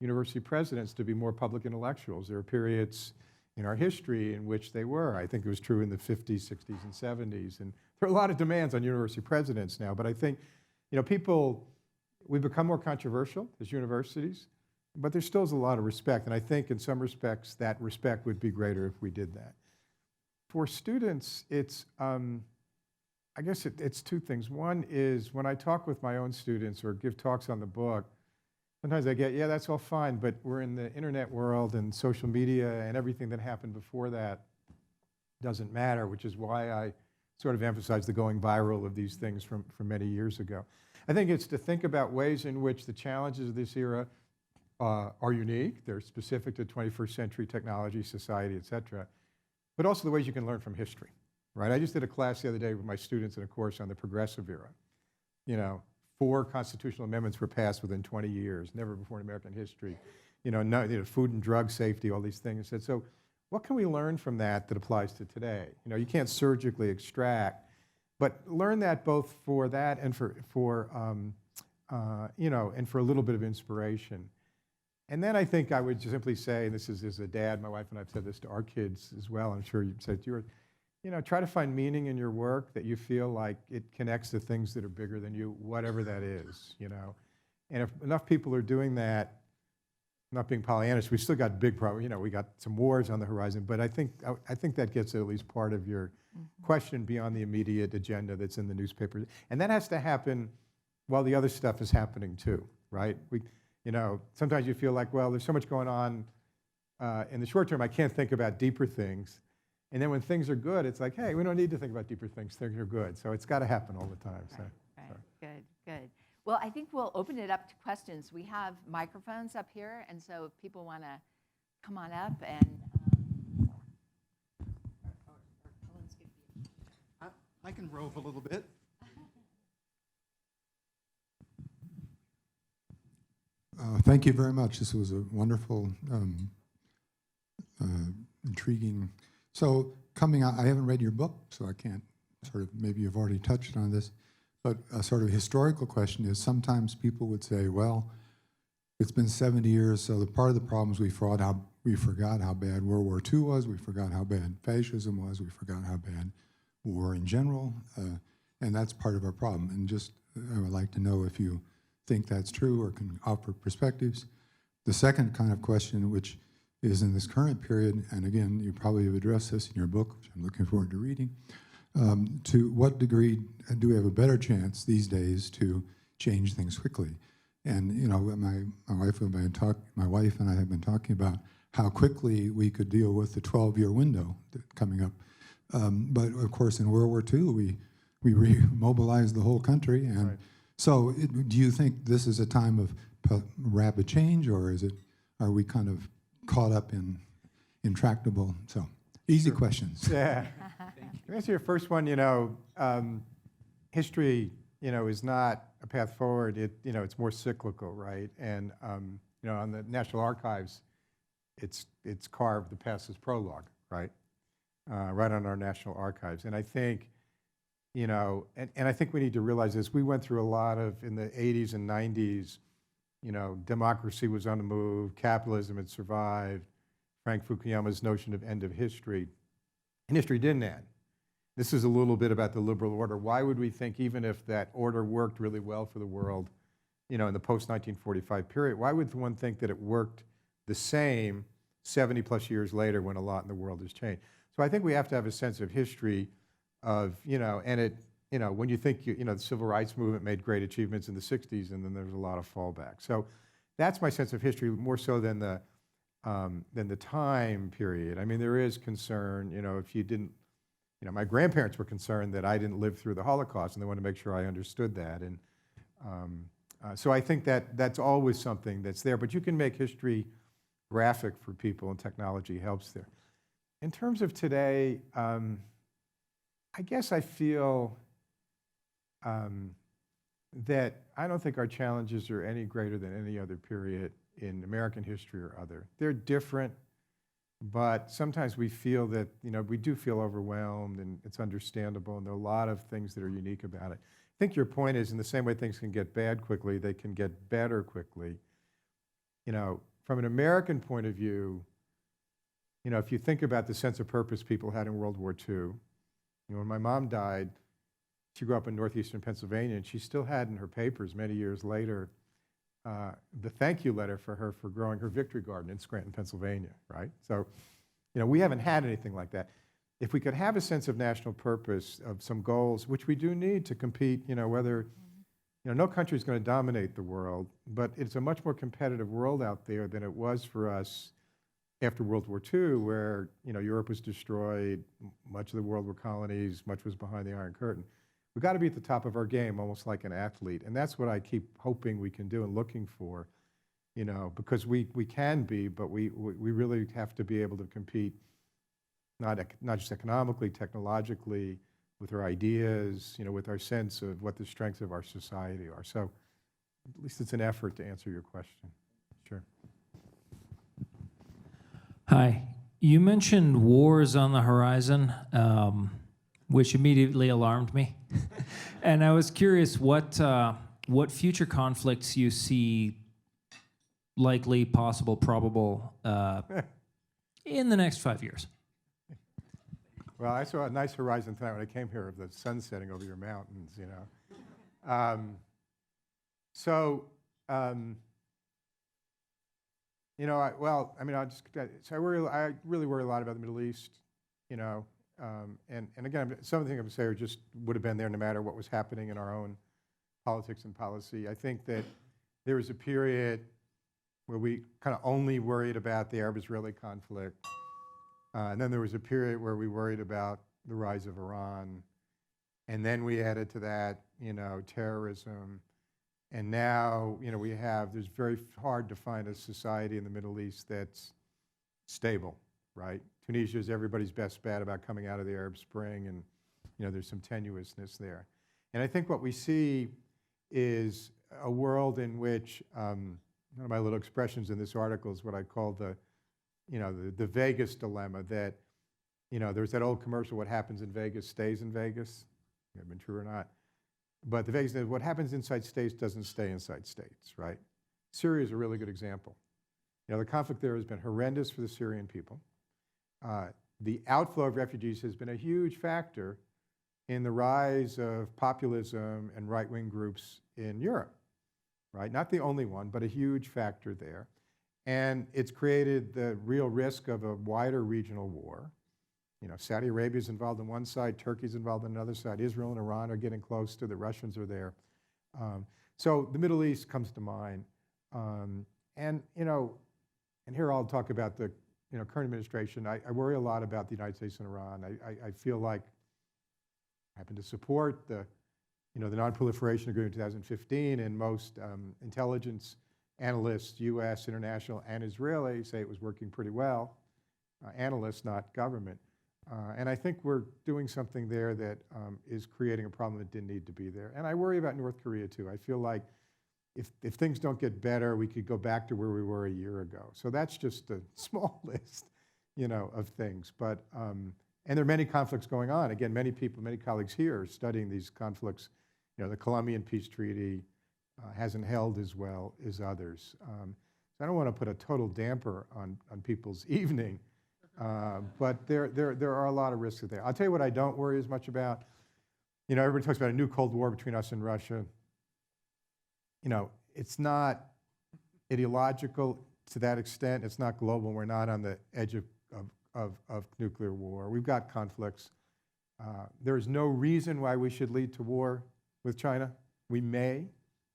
S2: university presidents to be more public intellectuals. There are periods in our history in which they were. I think it was true in the 50s, 60s, and 70s. And there are a lot of demands on university presidents now. But I think, we've become more controversial as universities, but there still is a lot of respect. And I think in some respects, that respect would be greater if we did that. For students, it's, I guess it's two things. One is when I talk with my own students or give talks on the book, sometimes I get, yeah, that's all fine, but we're in the internet world and social media and everything that happened before that doesn't matter, which is why I sort of emphasize the going viral of these things from many years ago. I think it's to think about ways in which the challenges of this era are unique. They're specific to 21st century technology, society, et cetera, but also the ways you can learn from history, right? I just did a class the other day with my students in a course on the progressive era. 4 constitutional amendments were passed within 20 years, never before in American history. Food and drug safety, all these things. I said, so what can we learn from that that applies to today? You can't surgically extract, but learn that both for that and for and for a little bit of inspiration. And then I think I would just simply say, and this is as a dad, my wife and I have said this to our kids as well, I'm sure you've said it to yours, try to find meaning in your work that you feel like it connects to things that are bigger than you, whatever that is, And if enough people are doing that, not being Pollyannish, we've still got big problems. We got some wars on the horizon, but I think that gets at least part of your question beyond the immediate agenda that's in the newspaper. And that has to happen while the other stuff is happening too, right? Sometimes you feel like, well, there's so much going on in the short term, I can't think about deeper things. And then when things are good, it's like, hey, we don't need to think about deeper things. Things are good. So it's got to happen all the time.
S3: Right. Good. Well, I think we'll open it up to questions. We have microphones up here, and so if people want to come on up and.
S4: I can rove a little bit. Thank you very much. This was a wonderful, intriguing. So coming out, I haven't read your book, so I can't maybe you've already touched on this, but a sort of historical question is sometimes people would say, well, it's been 70 years, so the part of the problems we forgot how bad World War II was, we forgot how bad fascism was, we forgot how bad war in general, and that's part of our problem. And just, I would like to know if you think that's true or can offer perspectives. The second kind of question, which is in this current period, and again, you probably have addressed this in your book, which I'm looking forward to reading, to what degree do we have a better chance these days to change things quickly? And my wife and I have been talking about how quickly we could deal with the 12-year window coming up. But of course, in World War II, we remobilized the whole country, and right. So do you think this is a time of rapid change, or are we kind of caught up in intractable? So easy
S2: Sure.
S4: questions.
S2: Yeah. To answer your first one, history, is not a path forward. It's more cyclical, right? And on the National Archives, it's carved the past as prologue, right? Right on our National Archives. And I think, and I think we need to realize this. We went through a lot of, in the 80s and 90s, democracy was on the move, capitalism had survived, Frank Fukuyama's notion of end of history, and history didn't end. This is a little bit about the liberal order. Why would we think, even if that order worked really well for the world, in the post-1945 period, why would one think that it worked the same 70 plus years later when a lot in the world has changed? So I think we have to have a sense of history of, and it, when you think, the civil rights movement made great achievements in the 60s, and then there's a lot of fallback. So that's my sense of history, more so than the time period. I mean, there is concern, if you didn't, my grandparents were concerned that I didn't live through the Holocaust, and they wanted to make sure I understood that. And so I think that's always something that's there, but you can make history graphic for people, and technology helps there. In terms of today, I guess I feel that I don't think our challenges are any greater than any other period in American history or other. They're different, but sometimes we feel that, we do feel overwhelmed, and it's understandable, and there are a lot of things that are unique about it. I think your point is, in the same way things can get bad quickly, they can get better quickly. From an American point of view, if you think about the sense of purpose people had in World War II, when my mom died, she grew up in northeastern Pennsylvania, and she still had in her papers many years later the thank you letter for her for growing her victory garden in Scranton, Pennsylvania, right? So, we haven't had anything like that. If we could have a sense of national purpose, of some goals, which we do need to compete, whether, no country is going to dominate the world, but it's a much more competitive world out there than it was for us, after World War II, where Europe was destroyed, much of the world were colonies, much was behind the Iron Curtain. We've got to be at the top of our game, almost like an athlete, and that's what I keep hoping we can do and looking for, because we can be, but we really have to be able to compete, not just economically, technologically, with our ideas, with our sense of what the strengths of our society are. So at least it's an effort to answer your question. Sure.
S5: Hi. You mentioned wars on the horizon, which immediately alarmed me. And I was curious what future conflicts you see likely, possible, probable in the next 5 years.
S2: Well, I saw a nice horizon tonight when I came here of the sun setting over your mountains, I really worry a lot about the Middle East, and again, some of the things I'm going to say are just would have been there no matter what was happening in our own politics and policy. I think that there was a period where we kind of only worried about the Arab-Israeli conflict. And then there was a period where we worried about the rise of Iran. And then we added to that, terrorism. And now, there's very hard to find a society in the Middle East that's stable, right? Tunisia is everybody's best bet about coming out of the Arab Spring, and, there's some tenuousness there. And I think what we see is a world in which, one of my little expressions in this article is what I call the Vegas dilemma, that, there's that old commercial, what happens in Vegas stays in Vegas. It may have been true or not. But the Vegas, what happens inside states doesn't stay inside states, right? Syria is a really good example. The conflict there has been horrendous for the Syrian people. The outflow of refugees has been a huge factor in the rise of populism and right-wing groups in Europe, right? Not the only one, but a huge factor there. And it's created the real risk of a wider regional war. Saudi Arabia is involved on one side, Turkey's involved on another side, Israel and Iran are getting close to, the Russians are there. So the Middle East comes to mind. And here I'll talk about the current administration. I worry a lot about the United States and Iran. I feel like I happen to support the Non-Proliferation Agreement in 2015, and most intelligence analysts, U.S., international, and Israeli, say it was working pretty well. Analysts, not government. And I think we're doing something there that is creating a problem that didn't need to be there. And I worry about North Korea, too. I feel like if things don't get better, we could go back to where we were a year ago. So that's just a small list, of things. But, and there are many conflicts going on. Again, many people, many colleagues here are studying these conflicts. The Colombian peace treaty hasn't held as well as others. So I don't want to put a total damper on people's evening, but there are a lot of risks there. I'll tell you what I don't worry as much about. Everybody talks about a new Cold War between us and Russia. It's not ideological to that extent. It's not global. We're not on the edge of nuclear war. We've got conflicts. There is no reason why we should lead to war with China. We may,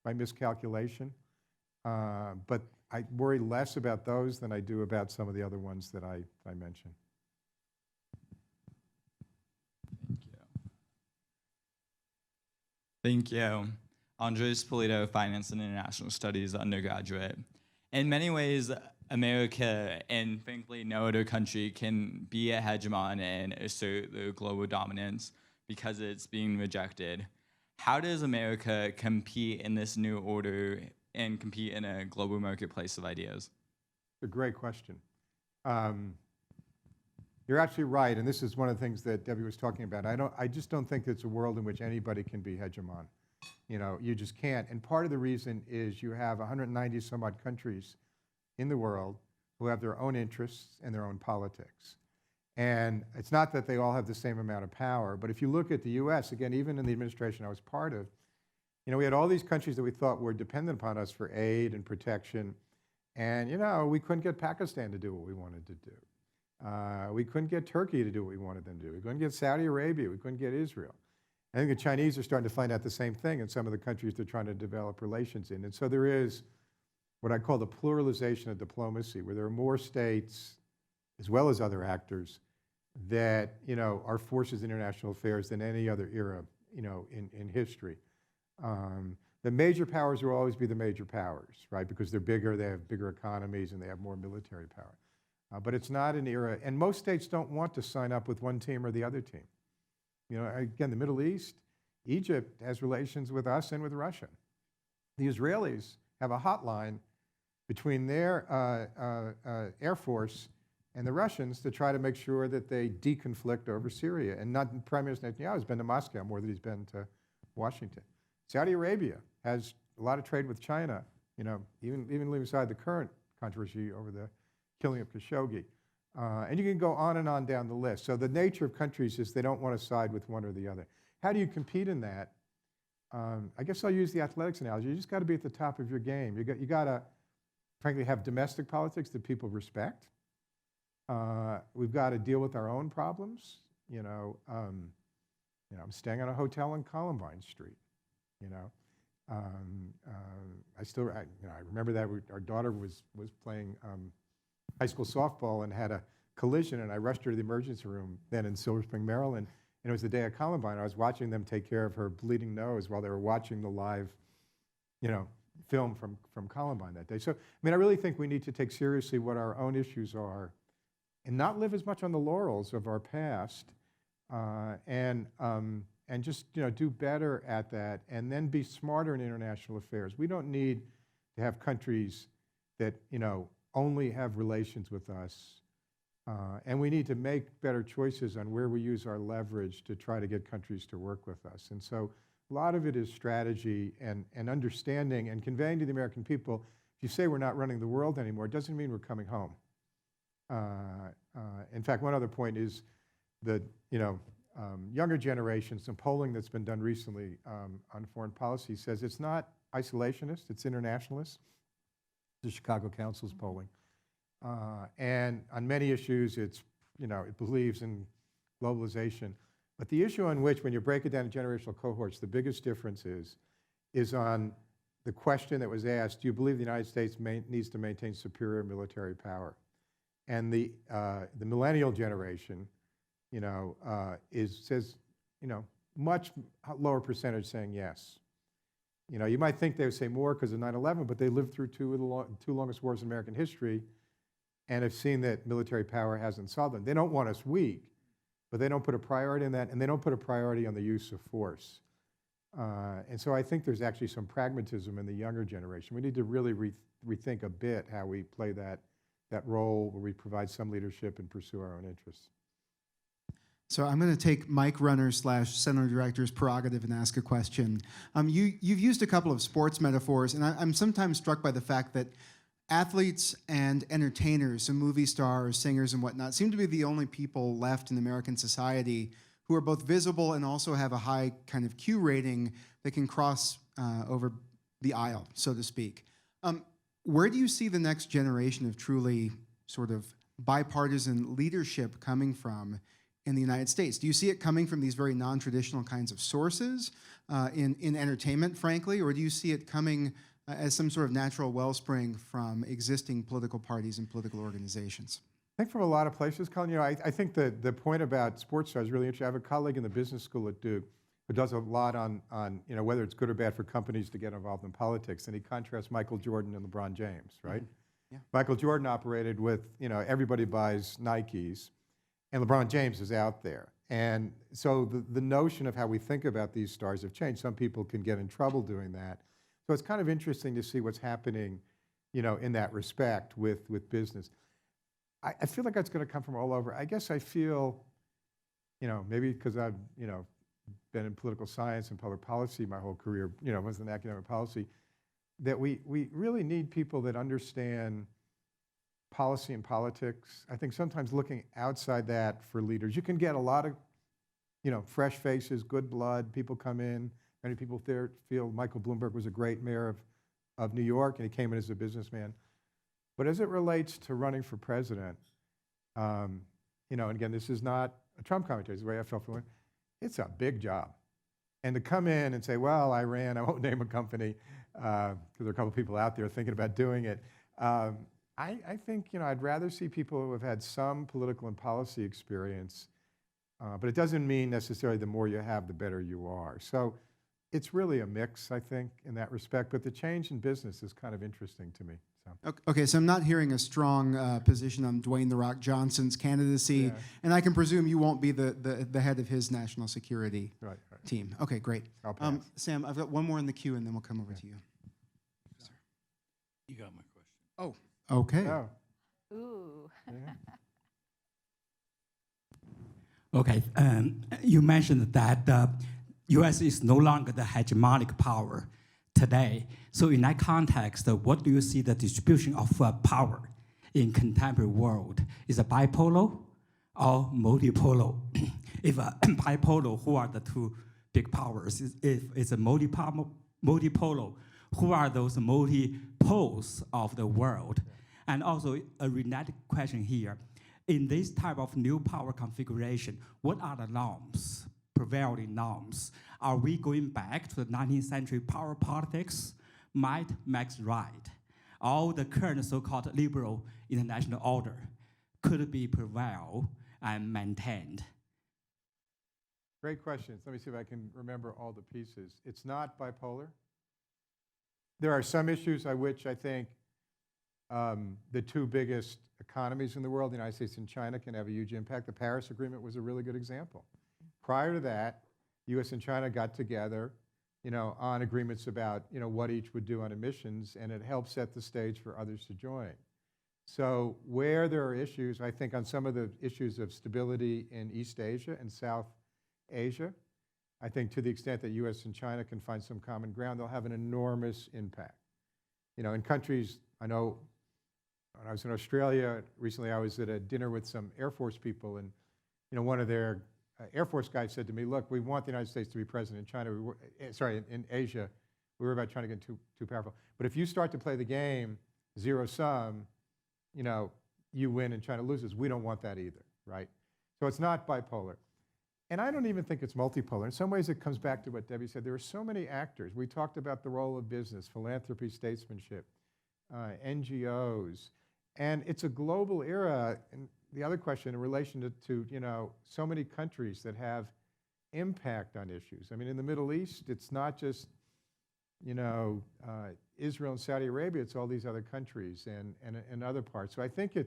S2: by miscalculation, but I worry less about those than I do about some of the other ones that I mentioned.
S6: Thank you. Andres Polito, Finance and International Studies undergraduate. In many ways, America, and frankly no other country, can be a hegemon and assert the global dominance because it's being rejected. How does America compete in this new order and compete in a global marketplace of ideas?
S2: A great question. You're absolutely right, and this is one of the things that Debbie was talking about. I just don't think it's a world in which anybody can be hegemon. You just can't. And part of the reason is you have 190 some odd countries in the world who have their own interests and their own politics. And it's not that they all have the same amount of power, but if you look at the US, again, even in the administration I was part of, we had all these countries that we thought were dependent upon us for aid and protection. And, we couldn't get Pakistan to do what we wanted to do. We couldn't get Turkey to do what we wanted them to do. We couldn't get Saudi Arabia. We couldn't get Israel. I think the Chinese are starting to find out the same thing in some of the countries they're trying to develop relations in. And so there is what I call the pluralization of diplomacy, where there are more states as well as other actors, that, are forces in international affairs than any other era, in history. The major powers will always be the major powers, right? Because they're bigger, they have bigger economies, and they have more military power. But it's not an era, and most states don't want to sign up with one team or the other team. Again, the Middle East, Egypt has relations with us and with Russia. The Israelis have a hotline between their Air Force and the Russians to try to make sure that they deconflict over Syria. And Prime Minister Netanyahu has been to Moscow more than he's been to Washington. Saudi Arabia has a lot of trade with China, even leaving aside the current controversy over the killing of Khashoggi. And you can go on down the list. So the nature of countries is they don't want to side with one or the other. How do you compete in that? I guess I'll use the athletics analogy. You just got to be at the top of your game. You got to, frankly, have domestic politics that people respect. We've got to deal with our own problems. I'm staying on a hotel on Columbine Street. I remember that our daughter was playing high school softball and had a collision, and I rushed her to the emergency room then in Silver Spring, Maryland. And it was the day of Columbine. I was watching them take care of her bleeding nose while they were watching the live, film from Columbine that day. So, I really think we need to take seriously what our own issues are and not live as much on the laurels of our past, and just, do better at that, and then be smarter in international affairs. We don't need to have countries that, only have relations with us. And we need to make better choices on where we use our leverage to try to get countries to work with us. And so a lot of it is strategy and understanding and conveying to the American people, if you say we're not running the world anymore, it doesn't mean we're coming home. In fact, one other point is that, younger generations, some polling that's been done recently on foreign policy says it's not isolationist, it's internationalist. The Chicago Council's polling. And on many issues, it believes in globalization. But the issue on which, when you break it down to generational cohorts, the biggest difference is on the question that was asked, do you believe the United States needs to maintain superior military power? And the millennial generation, says, much lower percentage saying yes. You might think they would say more because of 9/11, but they lived through two longest wars in American history and have seen that military power hasn't solved them. They don't want us weak, but they don't put a priority in that, and they don't put a priority on the use of force. And so I think there's actually some pragmatism in the younger generation. We need to really rethink a bit how we play that role where we provide some leadership and pursue our own interests.
S1: So I'm going to take Mike Runner / Center Director's prerogative and ask a question. You've used a couple of sports metaphors, and I'm sometimes struck by the fact that athletes and entertainers, so movie stars, singers, and whatnot, seem to be the only people left in American society who are both visible and also have a high kind of Q rating that can cross over the aisle, so to speak. Where do you see the next generation of truly sort of bipartisan leadership coming from in the United States? Do you see it coming from these very non-traditional kinds of sources in entertainment, frankly, or do you see it coming as some sort of natural wellspring from existing political parties and political organizations?
S2: I think from a lot of places, Colin. I think the point about sports stars is really interesting. I have a colleague in the business school at Duke who does a lot on whether it's good or bad for companies to get involved in politics, and he contrasts Michael Jordan and LeBron James, right?
S1: Yeah.
S2: Michael Jordan operated with, everybody buys Nikes, and LeBron James is out there. And so the notion of how we think about these stars have changed. Some people can get in trouble doing that. So it's kind of interesting to see what's happening, in that respect with business. I feel like that's going to come from all over. I guess I feel, maybe because I've, been in political science and public policy my whole career, was in academic policy, that we really need people that understand policy and politics. I think sometimes looking outside that for leaders, you can get a lot of, fresh faces, good blood, people come in. Many people there feel Michael Bloomberg was a great mayor of New York, and he came in as a businessman. But as it relates to running for president, and again, this is not a Trump commentary, it's the way I felt for it. It's a big job. And to come in and say, well, I won't name a company, because there are a couple people out there thinking about doing it. I think, I'd rather see people who have had some political and policy experience, but it doesn't mean necessarily the more you have, the better you are. So it's really a mix, I think, in that respect, but the change in business is kind of interesting to me. So.
S1: Okay, so I'm not hearing a strong position on Dwayne "The Rock" Johnson's candidacy,
S2: Yeah.
S1: and I can presume you won't be the head of his national security
S2: Right.
S1: team. Okay, great.
S2: I'll pass.
S1: Sam, I've got one more in the queue, and then we'll come over to you.
S7: You got my question.
S1: Oh, okay.
S2: Oh,
S3: Ooh.
S2: yeah.
S7: Okay, you mentioned that the U.S. is no longer the hegemonic power today. So in that context, what do you see the distribution of power in contemporary world? Is it bipolar or multipolar? If bipolar, who are the two big powers? If it's a multipolar, who are those multipoles of the world? And also a related question here. In this type of new power configuration, what are the norms, prevailing norms? Are we going back to the 19th century power politics, might makes right? All the current so-called liberal international order could be prevailed and maintained?
S2: Great questions. Let me see if I can remember all the pieces. It's not bipolar. There are some issues on which I think the two biggest economies in the world, the United States and China, can have a huge impact. The Paris Agreement was a really good example. Prior to that, U.S. and China got together, on agreements about, what each would do on emissions, and it helped set the stage for others to join. So where there are issues, I think on some of the issues of stability in East Asia and South Asia, I think to the extent that U.S. and China can find some common ground, they'll have an enormous impact. In countries, I know when I was in Australia recently, I was at a dinner with some Air Force people, and one of their Air Force guys said to me, "Look, we want the United States to be present in China. In Asia, we were about trying to get too powerful. But if you start to play the game zero sum, you win and China loses. We don't want that either, right? So it's not bipolar." And I don't even think it's multipolar. In some ways, it comes back to what Debbie said. There are so many actors. We talked about the role of business, philanthropy, statesmanship, NGOs. And it's a global era. And the other question in relation to so many countries that have impact on issues. I mean, in the Middle East, it's not just, Israel and Saudi Arabia, it's all these other countries and other parts. So I think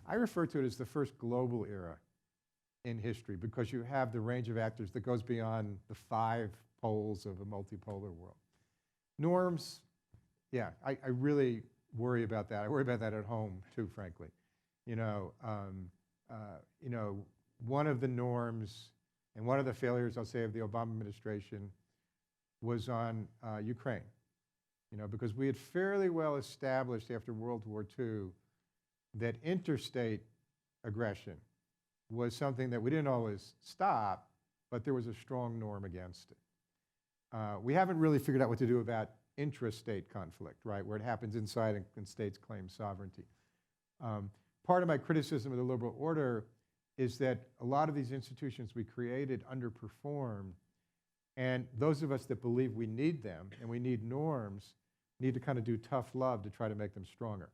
S2: I refer to it as the first global era in history, because you have the range of actors that goes beyond the 5 poles of a multipolar world. Norms, yeah, I really worry about that. I worry about that at home too, frankly. One of the norms and one of the failures, I'll say, of the Obama administration was on Ukraine. Because we had fairly well established after World War II that interstate aggression was something that we didn't always stop, but there was a strong norm against it. We haven't really figured out what to do about intrastate conflict, right, where it happens inside and states claim sovereignty. Part of my criticism of the liberal order is that a lot of these institutions we created underperformed, and those of us that believe we need them and we need norms need to kind of do tough love to try to make them stronger,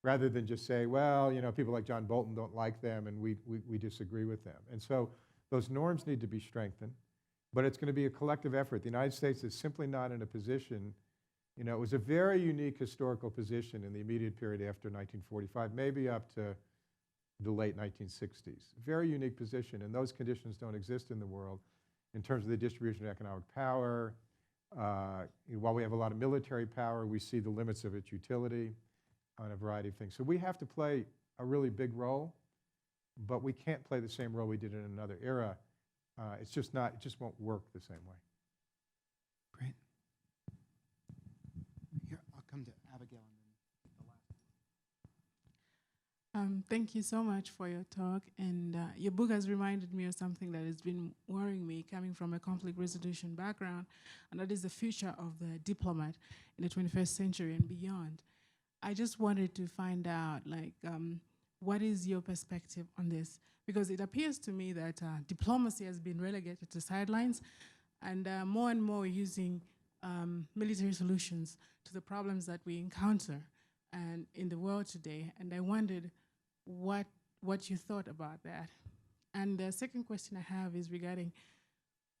S2: rather than just say, well, people like John Bolton don't like them and we disagree with them. And so those norms need to be strengthened, but it's going to be a collective effort. The United States is simply not in a position, it was a very unique historical position in the immediate period after 1945, maybe up to the late 1960s. Very unique position, and those conditions don't exist in the world in terms of the distribution of economic power. While we have a lot of military power, we see the limits of its utility on a variety of things. So we have to play a really big role, but we can't play the same role we did in another era. It just won't work the same way.
S1: Great. Here, I'll come to Abigail.
S8: Thank you so much for your talk. And your book has reminded me of something that has been worrying me coming from a conflict resolution background, and that is the future of the diplomat in the 21st century and beyond. I just wanted to find out, what is your perspective on this? Because it appears to me that diplomacy has been relegated to sidelines, and more and more using military solutions to the problems that we encounter. and in the world today, and I wondered what you thought about that. And the second question I have is regarding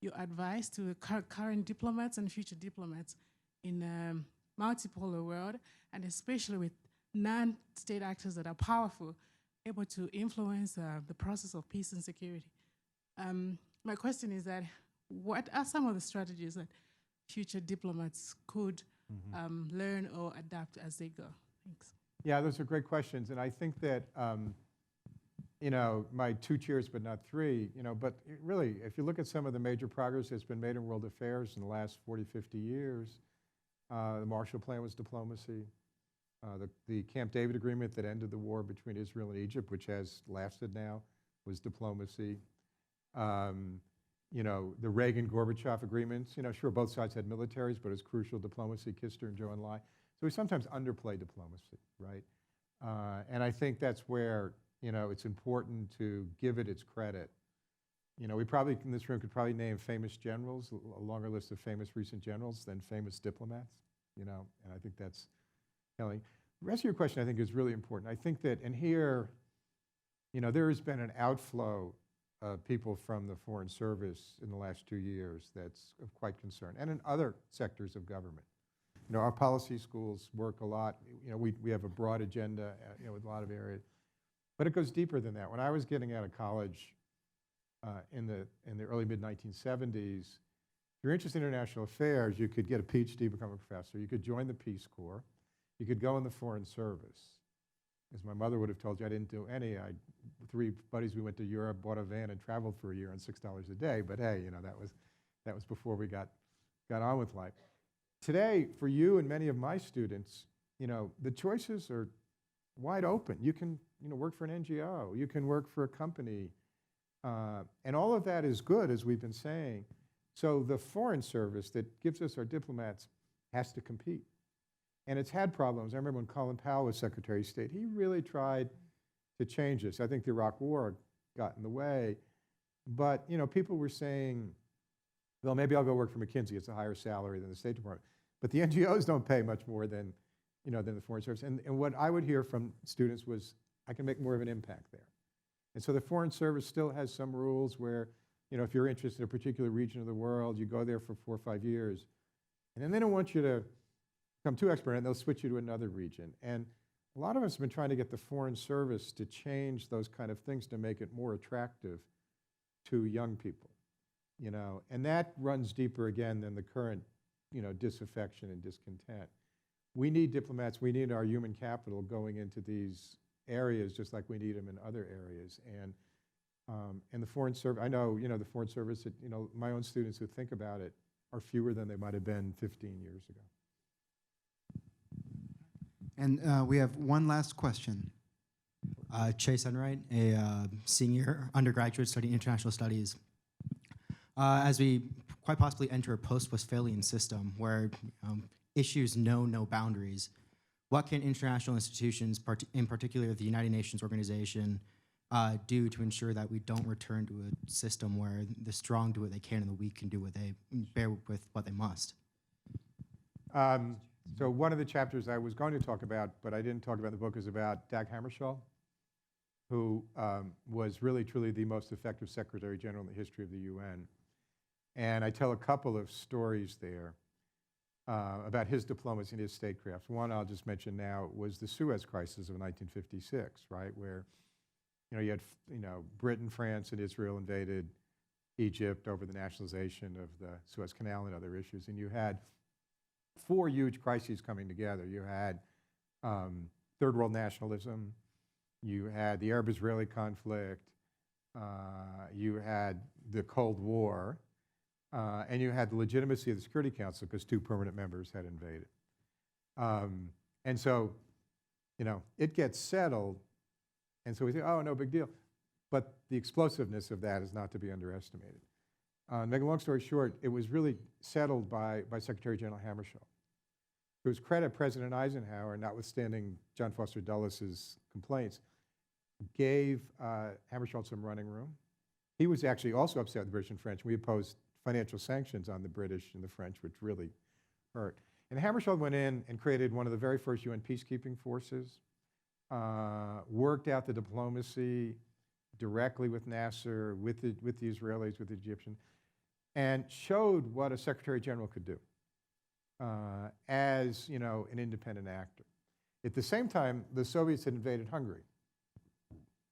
S8: your advice to the current diplomats and future diplomats in a multipolar world, and especially with non-state actors that are powerful, able to influence the process of peace and security. My question is that, what are some of the strategies that future diplomats could learn or adapt as they go? Thanks.
S2: Yeah, those are great questions. And I think that, you know, my 2 cheers, but not 3, you know, but really, if you look at some of the major progress that's been made in world affairs in the last 40, 50 years, the Marshall Plan was diplomacy. The Camp David Agreement that ended the war between Israel and Egypt, which has lasted now, was diplomacy. You know, the Reagan-Gorbachev agreements, you know, sure, both sides had militaries, but it was crucial diplomacy, Kissinger and Zhou Enlai. So we sometimes underplay diplomacy, right? And I think that's where, you know, it's important to give it its credit. You know, we probably, in this room, could probably name famous generals, a longer list of famous recent generals than famous diplomats, you know, and I think that's telling. The rest of your question, I think, is really important. I think that, and here, you know, there has been an outflow of people from the Foreign Service in the last 2 years that's of quite concern, and in other sectors of government. You know, our policy schools work a lot. You know, we have a broad agenda, you know, with a lot of areas, but it goes deeper than that. When I was getting out of college in the early mid-1970s, if you're interested in international affairs, you could get a PhD, become a professor. You could join the Peace Corps. You could go in the Foreign Service. As my mother would have told you, I didn't do any. 3 buddies, we went to Europe, bought a van, and traveled for a year on $6 a day. But hey, you know, that was before we got on with life. Today, for you and many of my students, you know, the choices are wide open. You can, you know, work for an NGO. You can work for a company. And all of that is good, as we've been saying. So the Foreign Service that gives us our diplomats has to compete. And it's had problems. I remember when Colin Powell was Secretary of State, he really tried to change this. I think the Iraq War got in the way. But, you know, people were saying, well, maybe I'll go work for McKinsey. It's a higher salary than the State Department. But the NGOs don't pay much more than, you know, than the Foreign Service. And what I would hear from students was, I can make more of an impact there. And so the Foreign Service still has some rules where, you know, if you're interested in a particular region of the world, you go there for 4 or 5 years. And then they don't want you to become too expert, and they'll switch you to another region. And a lot of us have been trying to get the Foreign Service to change those kind of things to make it more attractive to young people, you know. And that runs deeper, again, than the current, you know, disaffection and discontent. We need diplomats. We need our human capital going into these areas just like we need them in other areas. And the Foreign Service, I know, you know, the Foreign Service, you know, my own students who think about it are fewer than they might have been 15 years ago.
S1: And we have one last question.
S9: Chase Enright, a senior undergraduate studying international studies. As we quite possibly enter a post-Westphalian system where issues know no boundaries, what can international institutions, in particular the United Nations organization, do to ensure that we don't return to a system where the strong do what they can and the weak can do what they bear with what they must?
S2: So one of the chapters I was going to talk about, but I didn't talk about in the book, is about Dag Hammarskjöld, who was really, truly the most effective Secretary General in the history of the UN. And I tell a couple of stories there about his diplomacy and his statecraft. One I'll just mention now was the Suez Crisis of 1956, right, where, you know, you had, you know, Britain, France, and Israel invaded Egypt over the nationalization of the Suez Canal and other issues, and you had 4 huge crises coming together. You had third world nationalism, you had the Arab-Israeli conflict, you had the Cold War, and you had the legitimacy of the Security Council because 2 permanent members had invaded. And so, you know, it gets settled, and so we say, oh, no big deal. But the explosiveness of that is not to be underestimated. To make a long story short, it was really settled by Secretary General Hammarskjöld. To his credit, President Eisenhower, notwithstanding John Foster Dulles' complaints, gave Hammarskjöld some running room. He was actually also upset with the British and French. We opposed financial sanctions on the British and the French, which really hurt. And Hammarskjöld went in and created one of the very first UN peacekeeping forces, worked out the diplomacy directly with Nasser, with the Israelis, with the Egyptians, and showed what a Secretary General could do as, you know, an independent actor. At the same time, the Soviets had invaded Hungary.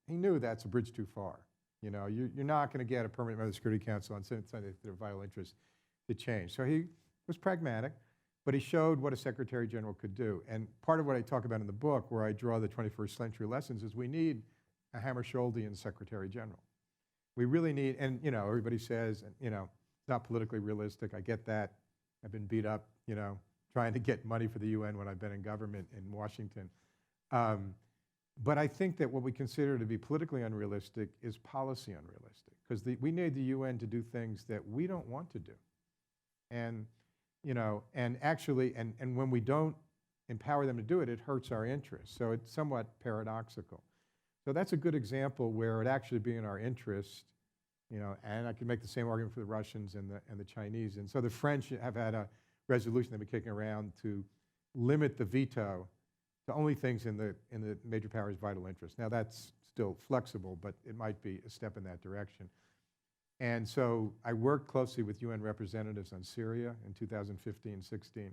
S2: He knew that's a bridge too far. You know, you're not going to get a permanent member of the Security Council on something that of vital interest to change. So he was pragmatic, but he showed what a Secretary General could do. And part of what I talk about in the book, where I draw the 21st century lessons, is we need a Hammarskjöldian Secretary General. We really need, and you know, everybody says, you know, it's not politically realistic. I get that. I've been beat up, you know, trying to get money for the UN when I've been in government in Washington. But I think that what we consider to be politically unrealistic is policy unrealistic, because we need the UN to do things that we don't want to do. And, you know, and actually, and when we don't empower them to do it, it hurts our interests. So it's somewhat paradoxical. So that's a good example where it actually be in our interest, you know, and I can make the same argument for the Russians and the Chinese. And so the French have had a resolution they've been kicking around to limit the veto to only things in the major powers' vital interest. Now that's still flexible, but it might be a step in that direction. And so I worked closely with UN representatives on Syria in 2015, 16. They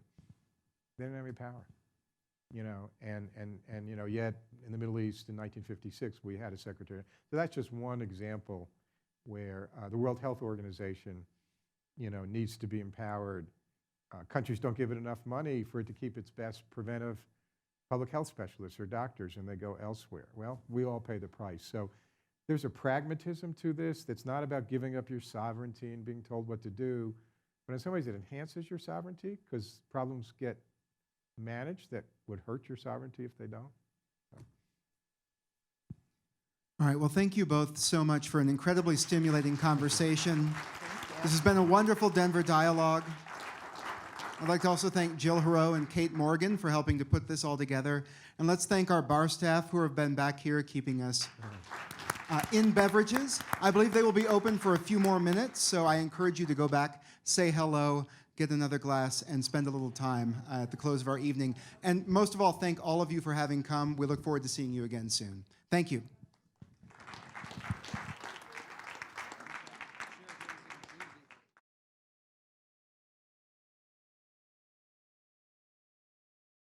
S2: didn't have any power, you know, and you know, yet in the Middle East in 1956 we had a secretary. So that's just one example where the World Health Organization, you know, needs to be empowered. Countries don't give it enough money for it to keep its best preventive public health specialists or doctors, and they go elsewhere. Well, we all pay the price. So there's a pragmatism to this that's not about giving up your sovereignty and being told what to do, but in some ways it enhances your sovereignty because problems get managed that would hurt your sovereignty if they don't. So.
S1: All right, well, thank you both so much for an incredibly stimulating conversation. This has been a wonderful Denver dialogue. I'd like to also thank Jill Hero and Kate Morgan for helping to put this all together. And let's thank our bar staff who have been back here keeping us in beverages. I believe they will be open for a few more minutes, so I encourage you to go back, say hello, get another glass, and spend a little time at the close of our evening. And most of all, thank all of you for having come. We look forward to seeing you again soon. Thank you.